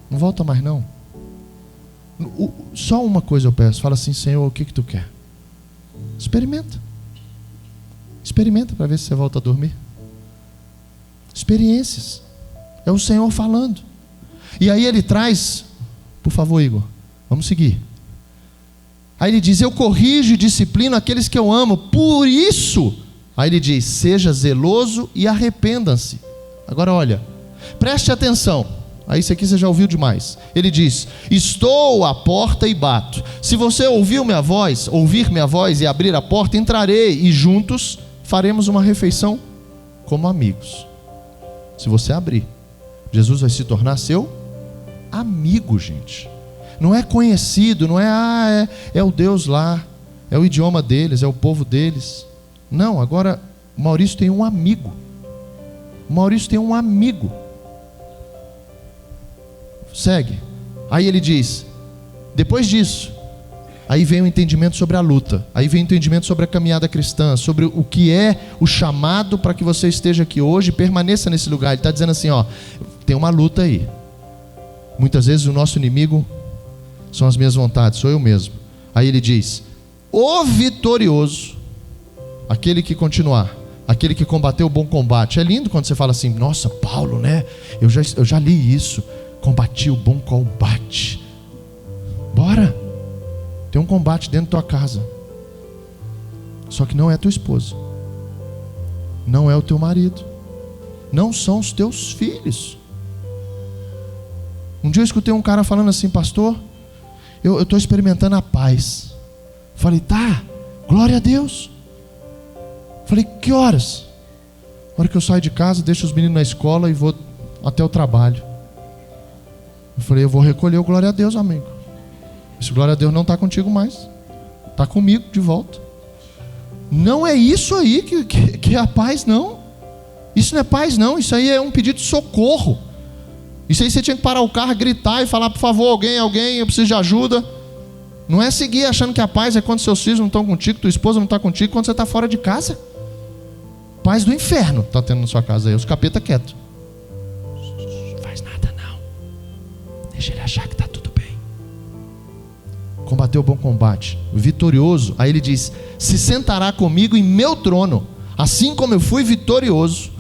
Não volta mais não. Só uma coisa eu peço. Fala assim, Senhor, o que tu quer? Experimenta. Experimenta para ver se você volta a dormir. Experiências. É o Senhor falando. E aí ele traz, por favor, Igor, vamos seguir. Aí ele diz, eu corrijo e disciplino aqueles que eu amo, por isso. Aí ele diz, seja zeloso e arrependam-se. Agora olha, preste atenção. Aí isso aqui você já ouviu demais. Ele diz, estou à porta e bato. Se você ouvir minha voz e abrir a porta, entrarei e juntos faremos uma refeição como amigos. Se você abrir, Jesus vai se tornar seu amigo, gente. Não é conhecido, não é, é o Deus lá, é o idioma deles, é o povo deles. Não, agora o Maurício tem um amigo. O Maurício tem um amigo. Segue. Aí ele diz, depois disso, Aí vem o entendimento sobre a luta. Aí vem o entendimento sobre a caminhada cristã, sobre o que é o chamado para que você esteja aqui hoje e permaneça nesse lugar. Ele está dizendo assim, ó, tem uma luta aí. Muitas vezes o nosso inimigo são as minhas vontades, sou eu mesmo. Aí ele diz, o vitorioso, aquele que continuar, aquele que combateu o bom combate. É lindo quando você fala assim, nossa, Paulo, né? Eu já li isso, combati o bom combate. Bora! Tem um combate dentro da tua casa. Só que não é tua esposa, não é o teu marido, não são os teus filhos. Um dia eu escutei um cara falando assim, pastor, eu estou experimentando a paz. Falei, tá, glória a Deus. Falei, que horas? A hora que eu saio de casa, deixo os meninos na escola e vou até o trabalho. Eu falei, eu vou recolher o glória a Deus, amigo. Esse glória a Deus não está contigo mais, está comigo de volta. Não é isso aí que é a paz, não. Isso não é paz, não. Isso aí é um pedido de socorro. Isso aí você tinha que parar o carro, gritar e falar, por favor, alguém, eu preciso de ajuda. Não é seguir achando que a paz é quando seus filhos não estão contigo, tua esposa não está contigo, quando você está fora de casa. Paz do inferno está tendo na sua casa aí, os capeta quieto. Não faz nada não, deixa ele achar que está tudo bem. Combateu o bom combate, vitorioso. Aí ele diz, se sentará comigo em meu trono, assim como eu fui vitorioso,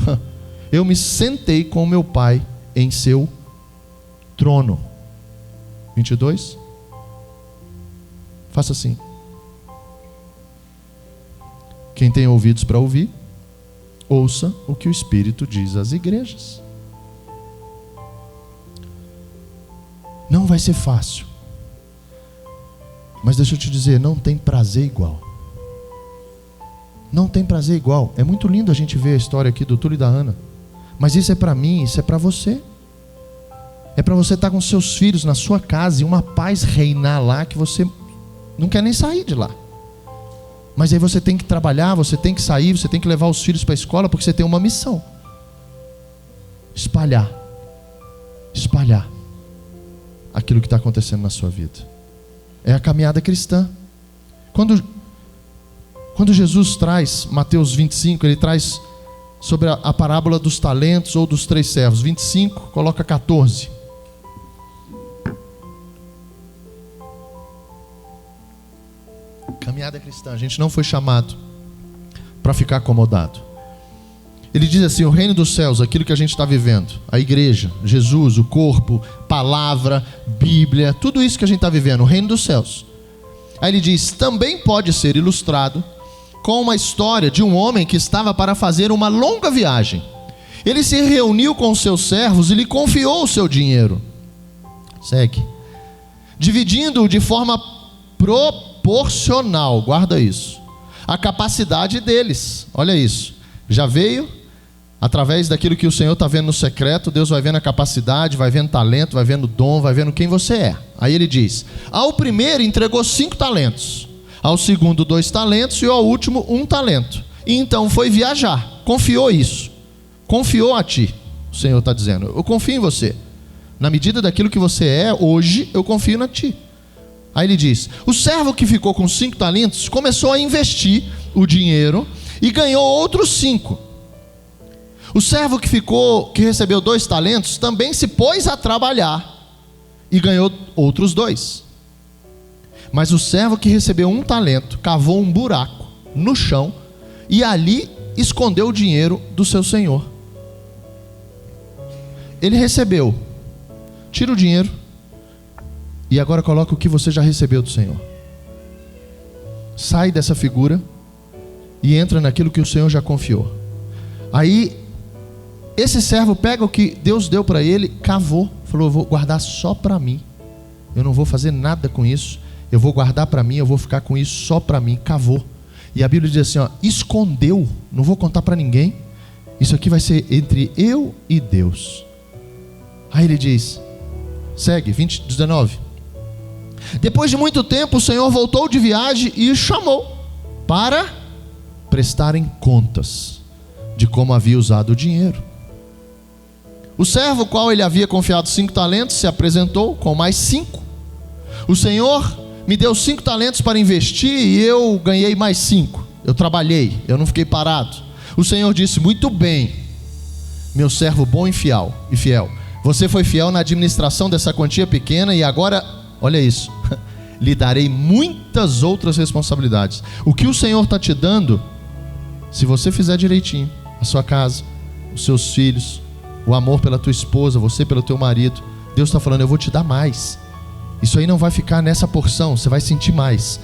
eu me sentei com meu Pai em seu trono. 22. Faça assim. Quem tem ouvidos para ouvir, ouça o que o Espírito diz às igrejas. Não vai ser fácil, mas deixa eu te dizer, não tem prazer igual. Não tem prazer igual. É muito lindo a gente ver a história aqui do Túlio e da Ana, mas isso é para mim, isso é para você. É para você estar com seus filhos na sua casa e uma paz reinar lá que você não quer nem sair de lá. Mas aí você tem que trabalhar, você tem que sair, você tem que levar os filhos para a escola, porque você tem uma missão: espalhar aquilo que está acontecendo na sua vida. É a caminhada cristã. Quando Jesus traz Mateus 25, ele traz sobre a parábola dos talentos ou dos 3 servos. 25, coloca 14. Caminhada cristã. A gente não foi chamado para ficar acomodado. Ele diz assim, o reino dos céus, aquilo que a gente está vivendo, a igreja, Jesus, o corpo, palavra, Bíblia, tudo isso que a gente está vivendo, o reino dos céus. Aí ele diz, também pode ser ilustrado com uma história de um homem que estava para fazer uma longa viagem. Ele se reuniu com os seus servos e lhe confiou o seu dinheiro. Segue. Dividindo-o de forma proporcional, guarda isso, a capacidade deles. Olha isso, já veio através daquilo que o Senhor está vendo no secreto. Deus vai vendo a capacidade, vai vendo talento, vai vendo dom, vai vendo quem você é. Aí ele diz, ao primeiro entregou 5 talentos, ao segundo 2 talentos e ao último 1 talento. E então foi viajar, confiou isso, confiou a ti. O Senhor está dizendo, eu confio em você, na medida daquilo que você é hoje, eu confio em ti. Aí ele diz, o servo que ficou com 5 talentos começou a investir o dinheiro e ganhou outros 5. O servo que recebeu 2 talentos também se pôs a trabalhar e ganhou outros 2. Mas o servo que recebeu 1 talento cavou um buraco no chão e ali escondeu o dinheiro do seu senhor. Ele recebeu, tira o dinheiro e agora coloca o que você já recebeu do Senhor. Sai dessa figura e entra naquilo que o Senhor já confiou. Aí esse servo pega o que Deus deu para ele, cavou, falou, eu vou guardar só para mim, eu não vou fazer nada com isso, eu vou guardar para mim, eu vou ficar com isso só para mim. Cavou. E a Bíblia diz assim, ó, escondeu, não vou contar para ninguém, isso aqui vai ser entre eu e Deus. Aí ele diz, segue, 19. Depois de muito tempo o Senhor voltou de viagem e o chamou para prestarem contas de como havia usado o dinheiro. O servo, qual ele havia confiado 5 talentos, se apresentou com mais 5. O Senhor me deu 5 talentos para investir e eu ganhei mais 5. Eu trabalhei, eu não fiquei parado. O Senhor disse: muito bem, meu servo bom e fiel. Você foi fiel na administração dessa quantia pequena e agora, olha isso, lhe darei muitas outras responsabilidades. O que o Senhor está te dando, se você fizer direitinho, a sua casa, os seus filhos, o amor pela tua esposa, você pelo teu marido, Deus está falando: eu vou te dar mais. Isso aí não vai ficar nessa porção, você vai sentir mais.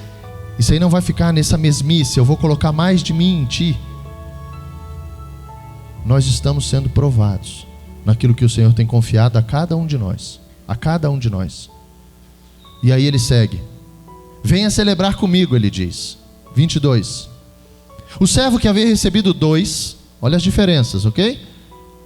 Isso aí não vai ficar nessa mesmice, eu vou colocar mais de mim em ti. Nós estamos sendo provados naquilo que o Senhor tem confiado a cada um de nós. A cada um de nós. E aí ele segue: venha celebrar comigo, ele diz. 22. O servo que havia recebido 2, olha as diferenças, ok?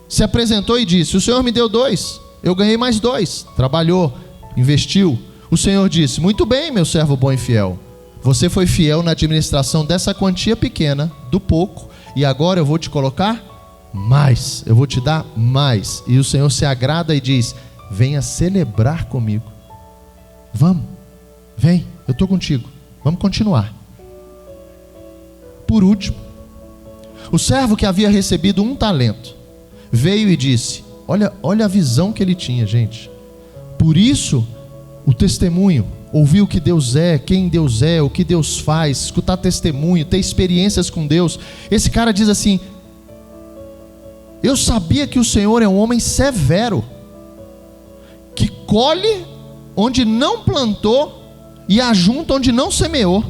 Se apresentou e disse: o Senhor me deu 2, eu ganhei mais 2. Trabalhou, investiu. O Senhor disse: muito bem, meu servo bom e fiel. Você foi fiel na administração dessa quantia pequena, do pouco, e agora eu vou te colocar mais, eu vou te dar mais. E o Senhor se agrada e diz: venha celebrar comigo. Vamos, vem, eu estou contigo, vamos continuar. Por último, o servo que havia recebido 1 talento veio e disse: olha a visão que ele tinha, gente. Por isso o testemunho, ouvir o que Deus é, quem Deus é, o que Deus faz, escutar testemunho, ter experiências com Deus. Esse cara diz assim: eu sabia que o Senhor é um homem severo, que colhe onde não plantou e ajunta onde não semeou.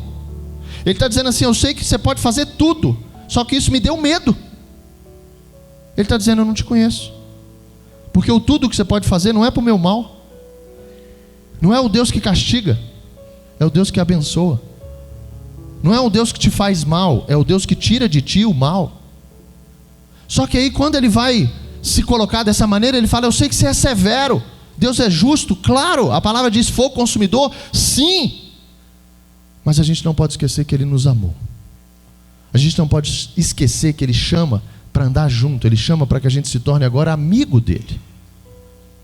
Ele está dizendo assim: eu sei que você pode fazer tudo, só que isso me deu medo. Ele está dizendo: eu não te conheço, porque o tudo que você pode fazer não é para o meu mal. Não é o Deus que castiga, é o Deus que abençoa. Não é o Deus que te faz mal, é o Deus que tira de ti o mal. Só que aí quando ele vai se colocar dessa maneira, ele fala: eu sei que você é severo, Deus é justo, claro, a palavra diz fogo consumidor, sim. Mas a gente não pode esquecer que ele nos amou. A gente não pode esquecer que ele chama para andar junto, ele chama para que a gente se torne agora amigo dele.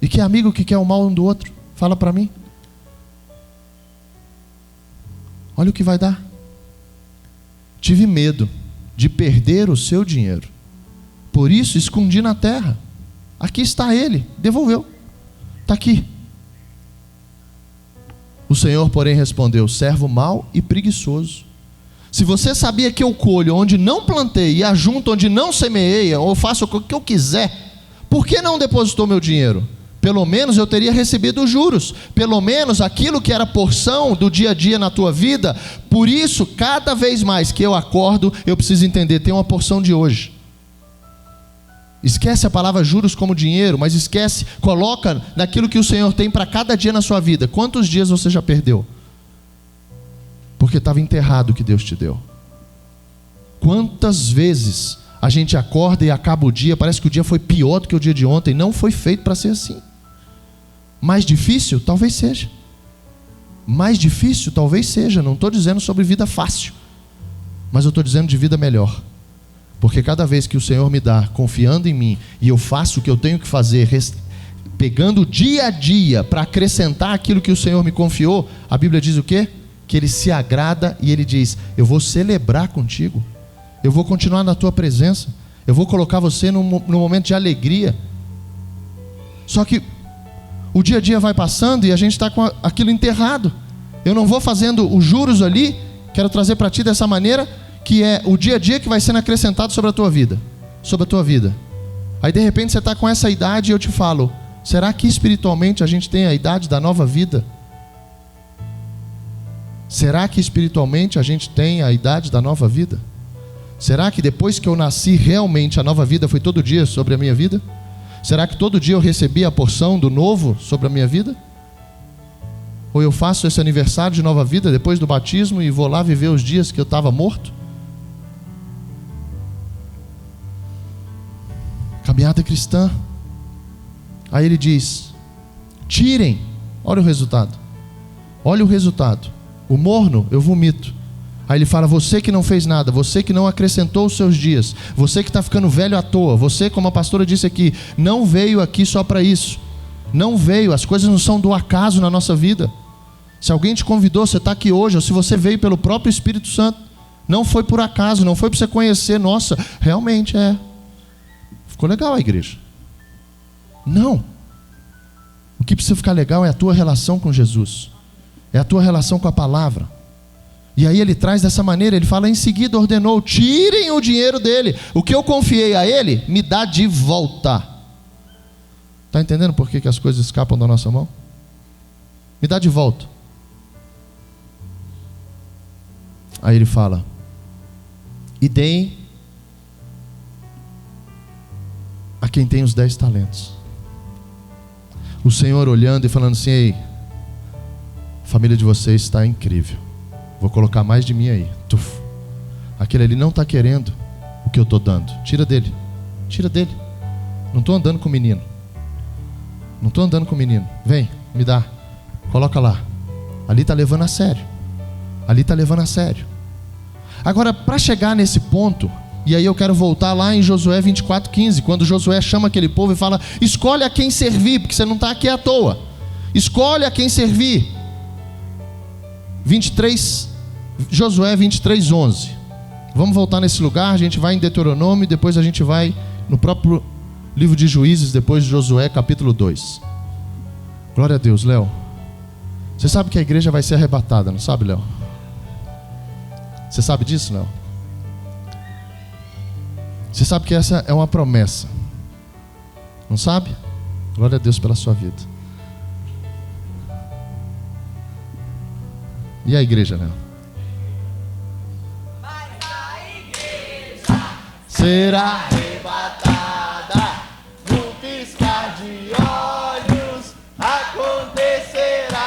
E que amigo que quer o mal um do outro? Fala para mim. Olha o que vai dar. Tive medo de perder o seu dinheiro, por isso escondi na terra. Aqui está ele, devolveu, está aqui. O Senhor, porém, respondeu: servo mau e preguiçoso. Se você sabia que eu colho onde não plantei e ajunto onde não semeei, ou faço o que eu quiser, por que não depositou meu dinheiro? Pelo menos eu teria recebido os juros, pelo menos aquilo que era porção do dia a dia na tua vida. Por isso, cada vez mais que eu acordo, eu preciso entender: tem uma porção de hoje. Esquece a palavra juros como dinheiro, mas esquece, coloca naquilo que o Senhor tem para cada dia na sua vida. Quantos dias você já perdeu? Porque estava enterrado o que Deus te deu. Quantas vezes a gente acorda e acaba o dia, parece que o dia foi pior do que o dia de ontem. Não foi feito para ser assim. Mais difícil? Talvez seja. Mais difícil? Talvez seja. Não estou dizendo sobre vida fácil, mas eu estou dizendo de vida melhor. Porque cada vez que o Senhor me dá, confiando em mim, e eu faço o que eu tenho que fazer, pegando dia a dia para acrescentar aquilo que o Senhor me confiou, a Bíblia diz o quê? Que Ele se agrada e Ele diz: eu vou celebrar contigo, eu vou continuar na tua presença, eu vou colocar você num momento de alegria. Só que o dia a dia vai passando e a gente está com aquilo enterrado. Eu não vou fazendo os juros ali. Quero trazer para ti dessa maneira, que é o dia a dia que vai sendo acrescentado sobre a tua vida, sobre a tua vida. Aí de repente você está com essa idade e eu te falo: será que espiritualmente a gente tem a idade da nova vida? Será que espiritualmente a gente tem a idade da nova vida? Será que depois que eu nasci, realmente a nova vida foi todo dia sobre a minha vida? Será que todo dia eu recebi a porção do novo sobre a minha vida? Ou eu faço esse aniversário de nova vida depois do batismo e vou lá viver os dias que eu estava morto? Caminhada cristã. Aí ele diz: tirem. Olha o resultado. Olha o resultado. O morno eu vomito. Aí ele fala: você que não fez nada, você que não acrescentou os seus dias, você que está ficando velho à toa, você, como a pastora disse aqui, não veio aqui só para isso. Não veio, as coisas não são do acaso na nossa vida. Se alguém te convidou, você está aqui hoje, ou se você veio pelo próprio Espírito Santo, não foi por acaso, não foi para você conhecer, nossa, realmente é. Ficou legal a igreja. Não. O que precisa ficar legal é a tua relação com Jesus, é a tua relação com a palavra. E aí ele traz dessa maneira, ele fala: em seguida ordenou, tirem o dinheiro dele, o que eu confiei a ele, me dá de volta. Está entendendo por que as coisas escapam da nossa mão? Me dá de volta. Aí ele fala: e deem a quem tem os 10 talentos. O Senhor olhando e falando assim: ei, a família de vocês está incrível, vou colocar mais de mim aí. Tuf. Aquele ali não está querendo o que eu estou dando, tira dele, tira dele. Não estou andando com o menino, não estou andando com o menino. Vem, me dá, coloca lá. Ali está levando a sério, ali está levando a sério. Agora, para chegar nesse ponto, e aí eu quero voltar lá em Josué 24:15, quando Josué chama aquele povo e fala: escolhe a quem servir, porque você não está aqui à toa. Escolhe a quem servir. 23, Josué 23:11. Vamos voltar nesse lugar, a gente vai em Deuteronômio, depois a gente vai no próprio livro de Juízes, depois de Josué capítulo 2. Glória a Deus, Léo. Você sabe que a igreja vai ser arrebatada, não sabe, Léo? Você sabe disso, Léo? Você sabe que essa é uma promessa, não sabe? Glória a Deus pela sua vida. E a igreja, né? Mas a igreja será arrebatada no piscar de olhos, acontecerá.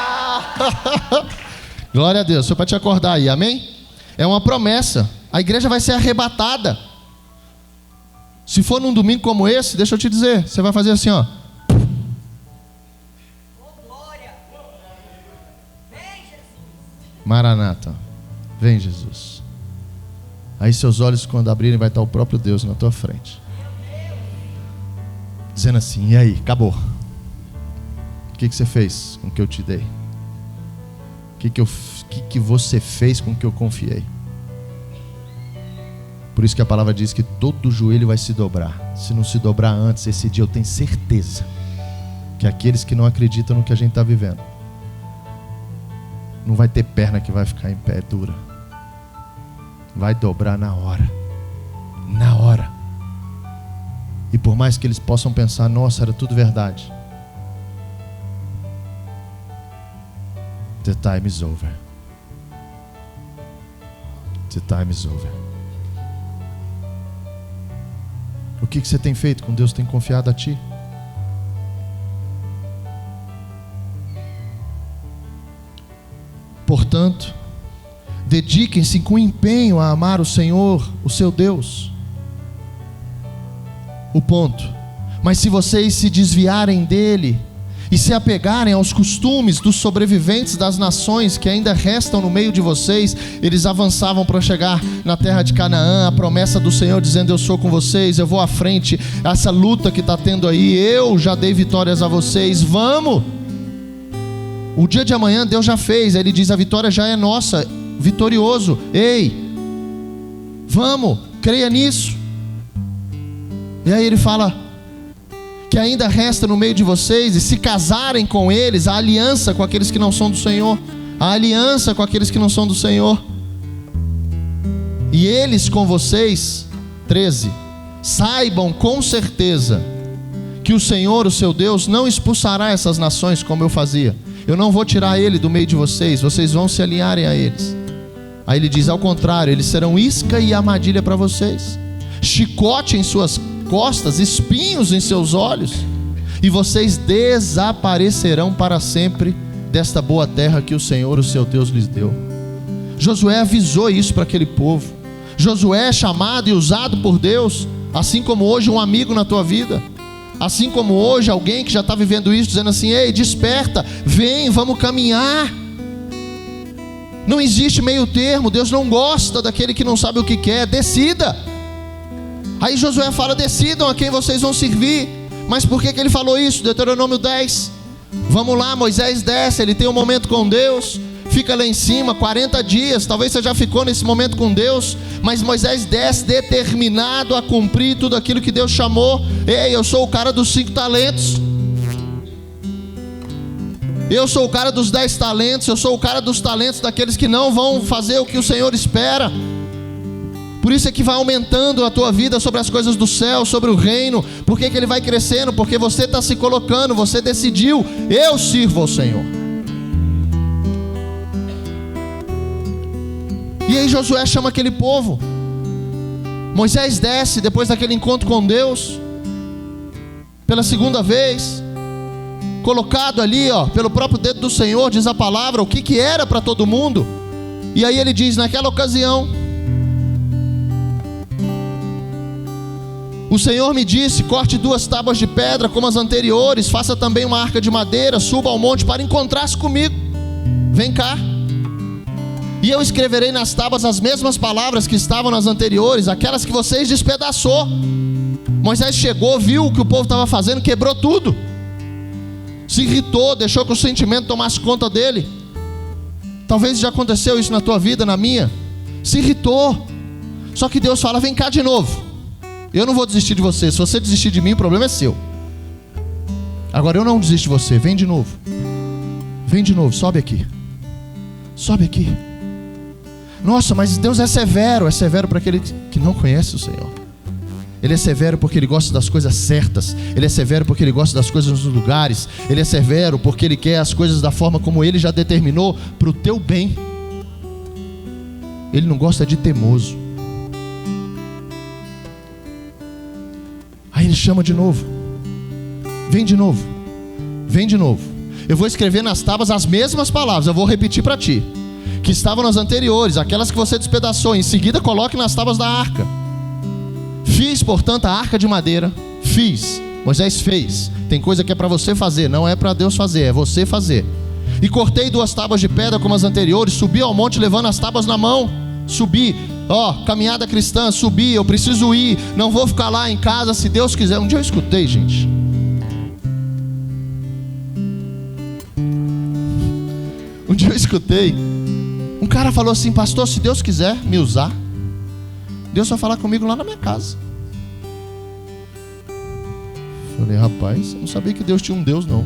Glória a Deus, foi para te acordar aí, amém? É uma promessa, a igreja vai ser arrebatada. Se for num domingo como esse, deixa eu te dizer, você vai fazer assim, ó. Maranata, vem Jesus. Aí seus olhos, quando abrirem, vai estar o próprio Deus na tua frente, dizendo assim: e aí, acabou? O que você fez com o que eu te dei? O que você fez com o que eu confiei? Por isso que a palavra diz que todo joelho vai se dobrar. Se não se dobrar antes, esse dia eu tenho certeza que aqueles que não acreditam no que a gente está vivendo, não vai ter perna que vai ficar em pé dura. Vai dobrar na hora. Na hora. E por mais que eles possam pensar: nossa, era tudo verdade, the time is over. The time is over. O que você tem feito com Deus? Tem confiado a ti? Portanto, dediquem-se com empenho a amar o Senhor, o seu Deus. O ponto. Mas se vocês se desviarem dele e se apegarem aos costumes dos sobreviventes das nações que ainda restam no meio de vocês, eles avançavam para chegar na terra de Canaã, a promessa do Senhor dizendo: eu sou com vocês, eu vou à frente, essa luta que está tendo aí, eu já dei vitórias a vocês, vamos. O dia de amanhã Deus já fez, ele diz: a vitória já é nossa, vitorioso, ei, vamos, creia nisso. E aí ele fala que ainda resta no meio de vocês, e se casarem com eles, a aliança com aqueles que não são do Senhor, a aliança com aqueles que não são do Senhor, e eles com vocês. 13. Saibam com certeza que o Senhor, o seu Deus, não expulsará essas nações como eu fazia. Eu não vou tirar ele do meio de vocês, vocês vão se alinharem a eles. Aí ele diz: ao contrário, eles serão isca e armadilha para vocês, chicote em suas costas, espinhos em seus olhos, e vocês desaparecerão para sempre desta boa terra que o Senhor, o seu Deus, lhes deu. Josué avisou isso para aquele povo. Josué é chamado e usado por Deus, assim como hoje um amigo na tua vida, assim como hoje alguém que já está vivendo isso, dizendo assim: ei, desperta, vem, vamos caminhar. Não existe meio termo. Deus não gosta daquele que não sabe o que quer. Decida. Aí Josué fala: decidam a quem vocês vão servir. Mas por que ele falou isso? Deuteronômio 10. Vamos lá, Moisés desce, ele tem um momento com Deus. fica lá em cima 40 dias. Talvez você já ficou nesse momento com Deus, mas Moisés desce determinado a cumprir tudo aquilo que Deus chamou. Ei, eu sou o cara dos 5 talentos. Eu sou o cara dos 10 talentos. Eu sou o cara dos talentos daqueles que não vão fazer o que o Senhor espera. Por isso é que vai aumentando a tua vida sobre as coisas do céu, sobre o reino. Por que ele vai crescendo? Porque você está se colocando, você decidiu: eu sirvo ao Senhor. E aí Josué chama aquele povo. Moisés desce depois daquele encontro com Deus, pela segunda vez, colocado ali, pelo próprio dedo do Senhor, diz a palavra, o que era para todo mundo. E aí ele diz: naquela ocasião, o Senhor me disse: corte 2 tábuas de pedra como as anteriores, faça também uma arca de madeira, suba ao monte para encontrar-se comigo. Vem cá. E eu escreverei nas tábuas as mesmas palavras que estavam nas anteriores, aquelas que vocês despedaçou. Moisés chegou, viu o que o povo estava fazendo, quebrou tudo, se irritou, deixou que o sentimento tomasse conta dele. Talvez já aconteceu isso na tua vida, na minha. Se irritou. Só que Deus fala: vem cá de novo. Eu não vou desistir de você. Se você desistir de mim, o problema é seu. Agora eu não desisto de você. Vem de novo. Vem de novo, sobe aqui. Sobe aqui. Nossa, mas Deus é severo para aquele que não conhece o Senhor. Ele é severo porque Ele gosta das coisas certas. Ele é severo porque Ele gosta das coisas nos lugares. Ele é severo porque Ele quer as coisas da forma como Ele já determinou, para o teu bem. Ele não gosta de teimoso. Aí Ele chama de novo. Vem de novo. Vem de novo. Eu vou escrever nas tábuas as mesmas palavras. Eu vou repetir para ti, que estavam nas anteriores, aquelas que você despedaçou. Em seguida coloque nas tábuas da arca. Fiz, portanto, a arca de madeira. Fiz. Moisés fez. Tem coisa que é para você fazer, não é para Deus fazer, é você fazer. E cortei 2 tábuas de pedra como as anteriores. Subi ao monte levando as tábuas na mão. Subi. Caminhada cristã, subi. Eu preciso ir. Não vou ficar lá em casa, se Deus quiser. Um dia eu escutei, gente. Um dia eu escutei. Um cara falou assim: pastor, se Deus quiser me usar, Deus vai falar comigo lá na minha casa. Falei: rapaz, eu não sabia que Deus tinha um Deus, não.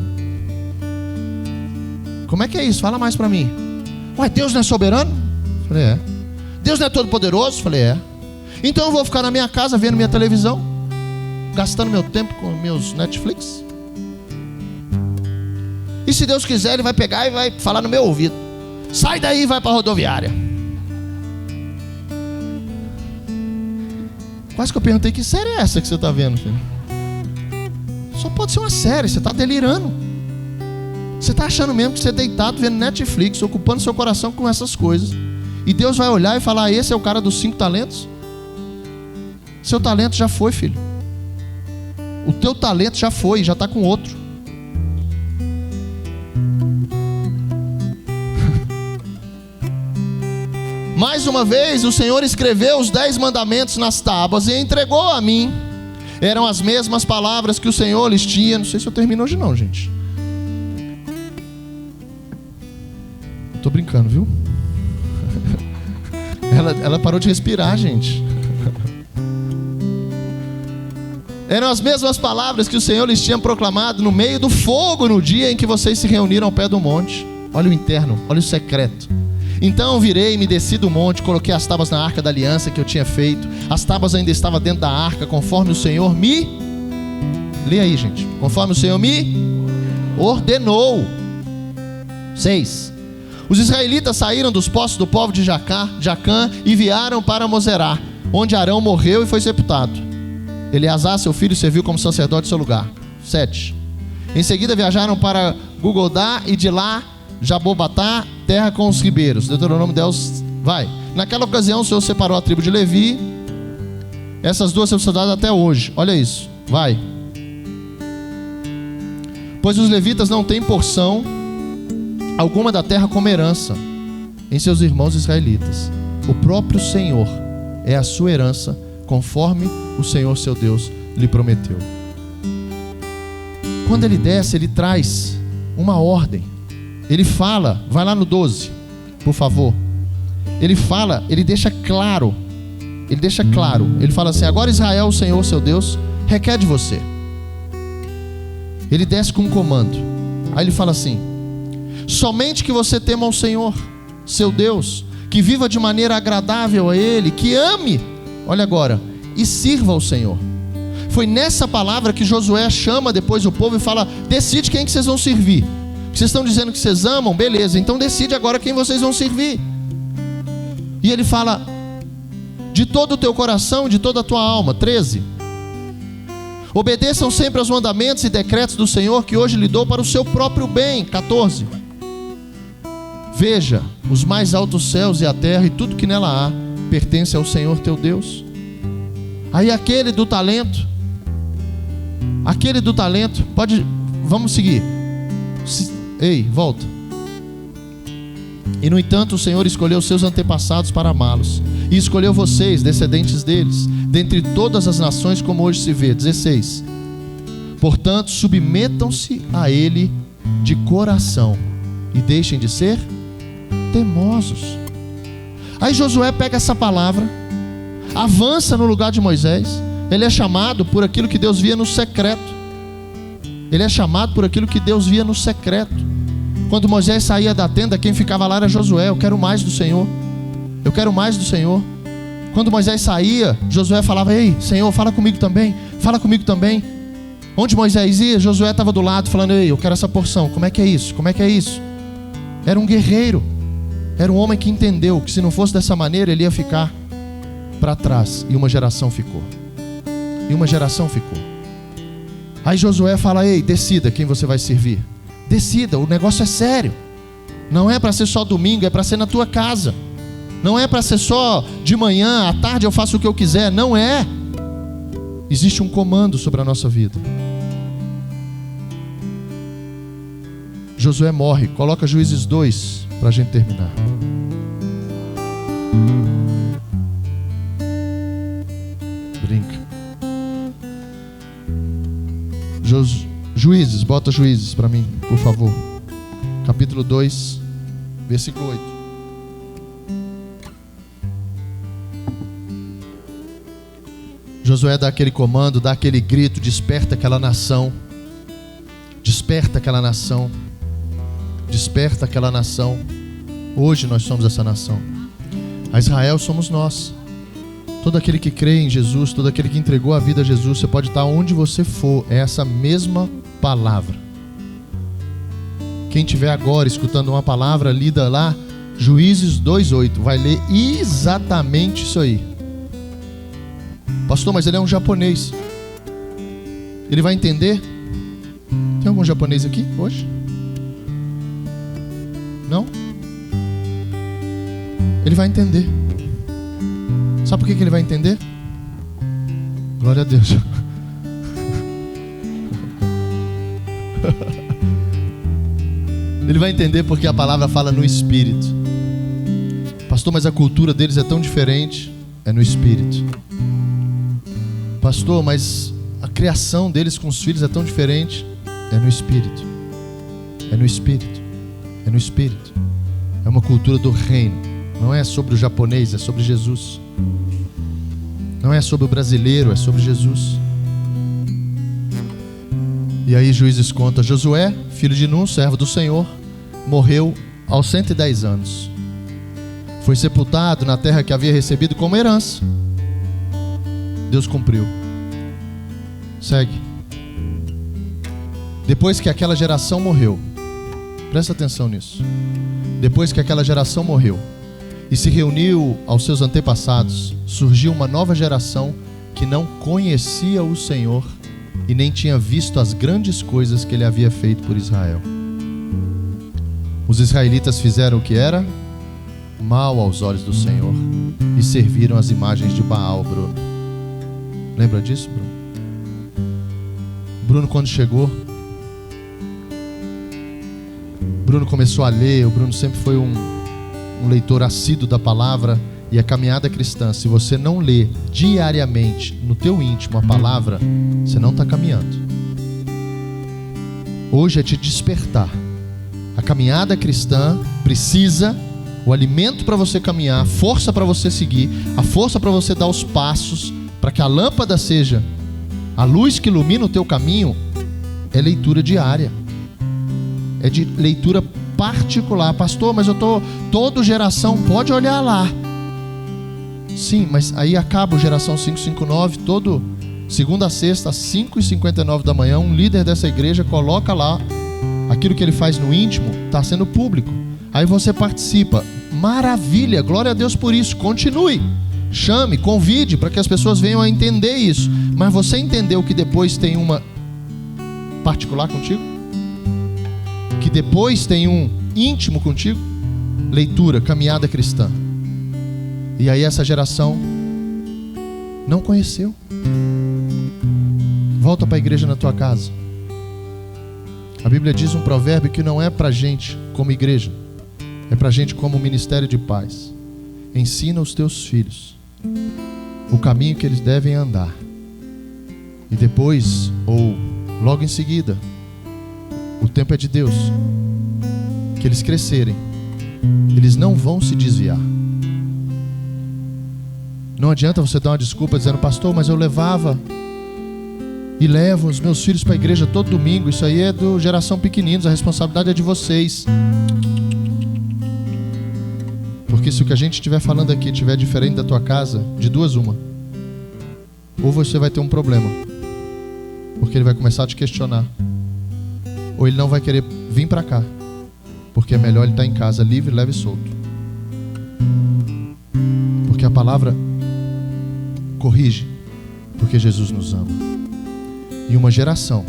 Como é que é isso? Fala mais pra mim. Ué, Deus não é soberano? Falei: é. Deus não é todo poderoso? Falei: é. Então eu vou ficar na minha casa vendo minha televisão, gastando meu tempo com meus Netflix. E se Deus quiser, Ele vai pegar e vai falar no meu ouvido: sai daí e vai para a rodoviária. Quase que eu perguntei: que série é essa que você está vendo, filho? Só pode ser uma série, você está delirando. Você está achando mesmo que você é deitado vendo Netflix, ocupando seu coração com essas coisas, e Deus vai olhar e falar: esse é o cara dos 5 talentos? Seu talento já foi, filho. O teu talento já foi, já está com outro. Mais uma vez o Senhor escreveu os 10 mandamentos nas tábuas e entregou a mim. Eram as mesmas palavras que o Senhor lhes tinha. Não sei se eu termino hoje não, gente. Tô brincando, viu? Ela parou de respirar, gente. Eram as mesmas palavras que o Senhor lhes tinha proclamado no meio do fogo no dia em que vocês se reuniram ao pé do monte. Olha o interno, olha o secreto. Então virei, me desci do monte, coloquei as tábuas na arca da aliança que eu tinha feito. As tábuas ainda estavam dentro da arca, conforme o Senhor me... Lê aí, gente. Conforme o Senhor me ordenou. 6. Os israelitas saíram dos poços do povo de Jacã e vieram para Moserá, onde Arão morreu e foi sepultado. Eleazar, seu filho, serviu como sacerdote em seu lugar. 7. Em seguida viajaram para Gugodá e de lá Jabobatá, terra com os ribeiros. Deuteronômio 10, vai. Naquela ocasião o Senhor separou a tribo de Levi. Essas duas são estudadas até hoje. Olha isso, vai. Pois os levitas não têm porção alguma da terra como herança em seus irmãos israelitas. O próprio Senhor é a sua herança, conforme o Senhor seu Deus lhe prometeu. Quando ele desce, ele traz uma ordem. Ele fala, vai lá no 12. por favor. Ele fala, ele deixa claro. Ele fala assim: agora Israel, o Senhor, seu Deus, requer de você. Ele desce com um comando. Aí ele fala assim: somente que você tema ao Senhor, seu Deus, que viva de maneira agradável a Ele, que ame, olha agora, e sirva ao Senhor. Foi nessa palavra que Josué chama depois o povo e fala: decide quem que vocês vão servir. Vocês estão dizendo que vocês amam, beleza, então decide agora quem vocês vão servir. E ele fala: de todo o teu coração, de toda a tua alma. 13. Obedeçam sempre aos mandamentos e decretos do Senhor, que hoje lhe dou para o seu próprio bem. 14. Veja, os mais altos céus e a terra e tudo que nela há pertence ao Senhor teu Deus. Aí aquele do talento, vamos seguir. Ei, volta. E no entanto o Senhor escolheu seus antepassados para amá-los, e escolheu vocês, descendentes deles, dentre todas as nações, como hoje se vê. 16. Portanto, submetam-se a Ele de coração e deixem de ser temosos. Aí Josué pega essa palavra, avança no lugar de Moisés. Ele é chamado por aquilo que Deus via no secreto. Quando Moisés saía da tenda, quem ficava lá era Josué. Eu quero mais do Senhor. Quando Moisés saía, Josué falava: ei, Senhor, fala comigo também. Onde Moisés ia, Josué estava do lado falando: ei, eu quero essa porção. Como é que é isso? Era um guerreiro. Era um homem que entendeu que se não fosse dessa maneira, ele ia ficar para trás. E uma geração ficou. Aí Josué fala: ei, decida quem você vai servir. Decida, o negócio é sério. Não é para ser só domingo, é para ser na tua casa. Não é para ser só de manhã, à tarde eu faço o que eu quiser. Não é. Existe um comando sobre a nossa vida. Josué morre. Coloca Juízes 2 para a gente terminar. Brinca. Juízes, bota Juízes para mim, por favor. Capítulo 2, versículo 8. Josué dá aquele comando, dá aquele grito: desperta aquela nação. Hoje nós somos essa nação. A Israel somos nós. Todo aquele que crê em Jesus, todo aquele que entregou a vida a Jesus, você pode estar onde você for, é essa mesma palavra. Quem estiver agora escutando uma palavra lida lá, Juízes 2:8, vai ler exatamente isso aí. Pastor, mas ele é um japonês. Ele vai entender? Tem algum japonês aqui hoje? Não? Ele vai entender. Sabe por que ele vai entender? Glória a Deus. Ele vai entender porque a palavra fala no Espírito. Pastor, mas a cultura deles é tão diferente. É no Espírito. Pastor, mas a criação deles com os filhos é tão diferente. É no Espírito. É uma cultura do reino. Não é sobre o japonês, é sobre Jesus. Não é sobre o brasileiro, é sobre Jesus. E aí Juízes conta: Josué, filho de Nun, servo do Senhor, morreu aos 110 anos. Foi sepultado na terra que havia recebido como herança. Deus cumpriu. Segue. Depois que aquela geração morreu, presta atenção nisso. Depois que aquela geração morreu e se reuniu aos seus antepassados, surgiu uma nova geração que não conhecia o Senhor e nem tinha visto as grandes coisas que ele havia feito por Israel. Os israelitas fizeram o que era mal aos olhos do Senhor e serviram as imagens de Baal, Bruno. Lembra disso, Bruno? Bruno, quando chegou, Bruno começou a ler. O Bruno sempre foi um leitor assíduo da palavra. E a caminhada cristã, se você não lê diariamente no teu íntimo a palavra, você não está caminhando. Hoje é te despertar. A caminhada cristã precisa o alimento para você caminhar, a força para você seguir, a força para você dar os passos, para que a lâmpada seja a luz que ilumina o teu caminho, é leitura diária, é de leitura particular. Pastor, mas eu tô, toda geração pode olhar lá. Sim, mas aí acaba o geração 559, todo segunda a sexta, às 5h59 da manhã, um líder dessa igreja coloca lá aquilo que ele faz no íntimo, está sendo público. Aí você participa, maravilha, glória a Deus por isso, continue, chame, convide para que as pessoas venham a entender isso. Mas você entendeu que depois tem uma particular contigo? Que depois tem um íntimo contigo? Leitura, caminhada cristã. E aí essa geração não conheceu. Volta para a igreja na tua casa. A Bíblia diz um provérbio que não é para gente como igreja, é para gente como ministério de paz. Ensina os teus filhos o caminho que eles devem andar, e depois, ou logo em seguida, o tempo é de Deus, que eles crescerem, eles não vão se desviar. Não adianta você dar uma desculpa dizendo: pastor, mas eu levava e levo os meus filhos para a igreja todo domingo. Isso aí é do geração pequeninos, a responsabilidade é de vocês. Porque se o que a gente estiver falando aqui estiver diferente da tua casa, de duas uma: ou você vai ter um problema, porque ele vai começar a te questionar, ou ele não vai querer vir para cá, porque é melhor ele estar em casa livre, leve e solto. Porque a palavra corrige, porque Jesus nos ama. E uma geração,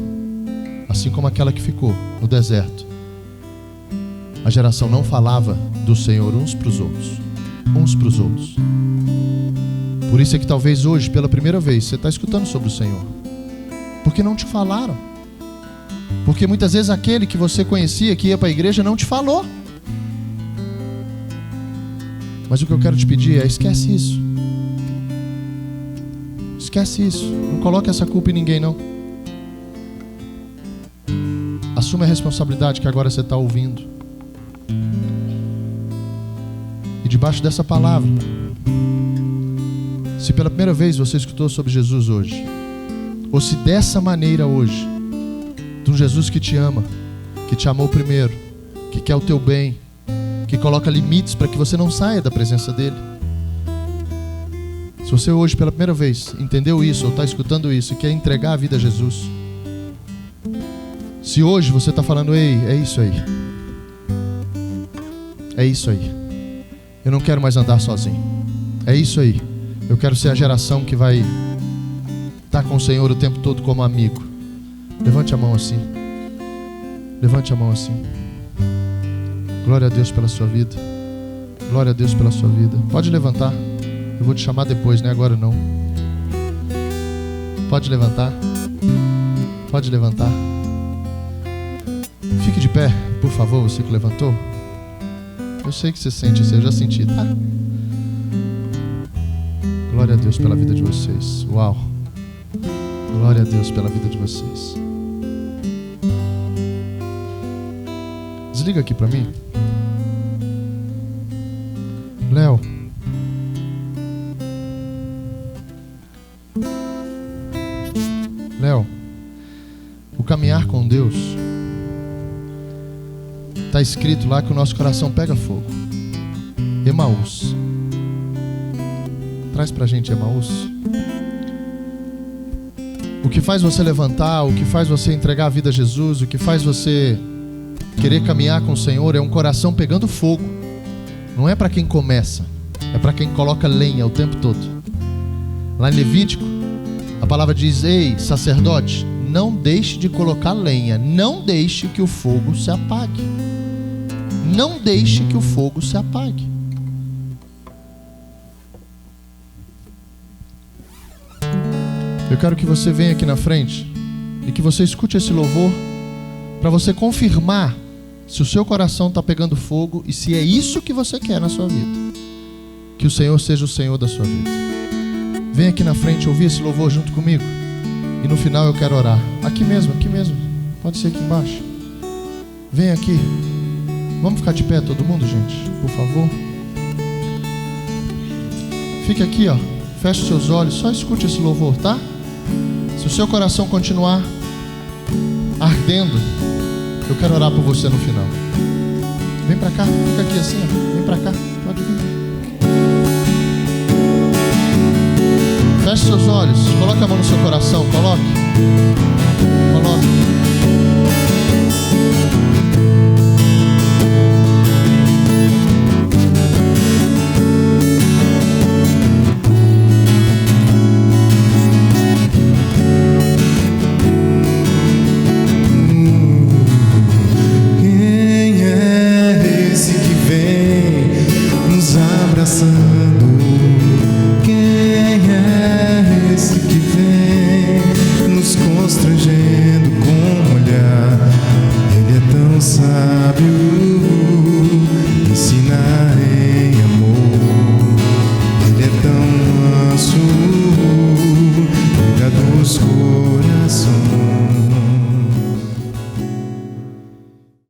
assim como aquela que ficou no deserto, a geração não falava do Senhor uns para os outros, uns para os outros. Por isso é que talvez hoje, pela primeira vez, você está escutando sobre o Senhor, porque não te falaram. Porque muitas vezes aquele que você conhecia, que ia para a igreja, não te falou. Mas o que eu quero te pedir é: esquece isso. Esquece isso. Não coloque essa culpa em ninguém, não. Assume a responsabilidade que agora você está ouvindo. E debaixo dessa palavra, se pela primeira vez você escutou sobre Jesus hoje, ou se dessa maneira hoje, de um Jesus que te ama, que te amou primeiro, que quer o teu bem, que coloca limites para que você não saia da presença dele. Se você hoje pela primeira vez entendeu isso, ou está escutando isso e quer entregar a vida a Jesus, se hoje você está falando: ei, é isso aí, é isso aí, eu não quero mais andar sozinho, é isso aí, eu quero ser a geração que vai estar com o Senhor o tempo todo como amigo. Levante a mão assim. Levante a mão assim. Glória a Deus pela sua vida. Glória a Deus pela sua vida. Pode levantar. Eu vou te chamar depois, né? Agora não. Pode levantar. Pode levantar. Fique de pé, por favor, você que levantou. Eu sei que você sente assim, eu já senti, tá? Glória a Deus pela vida de vocês. Uau. Glória a Deus pela vida de vocês. Desliga aqui para mim. Léo. Léo, o caminhar com Deus, está escrito lá que o nosso coração pega fogo. Emaús. Traz pra gente Emaús. O que faz você levantar, o que faz você entregar a vida a Jesus, o que faz você querer caminhar com o Senhor é um coração pegando fogo. Não é para quem começa, é para quem coloca lenha o tempo todo. Lá em Levítico, a palavra diz: ei, sacerdote, não deixe de colocar lenha, não deixe que o fogo se apague. Não deixe que o fogo se apague. Eu quero que você venha aqui na frente e que você escute esse louvor para você confirmar se o seu coração está pegando fogo e se é isso que você quer na sua vida. Que o Senhor seja o Senhor da sua vida. Vem aqui na frente ouvir esse louvor junto comigo. E no final eu quero orar. Aqui mesmo, pode ser aqui embaixo. Vem aqui. Vamos ficar de pé todo mundo, gente, por favor. Fique aqui, ó. Feche os seus olhos, só escute esse louvor, tá? Se o seu coração continuar ardendo, eu quero orar por você no final. Vem pra cá, fica aqui assim, ó. Vem pra cá, pode vir. Feche seus olhos, coloque a mão no seu coração, coloque.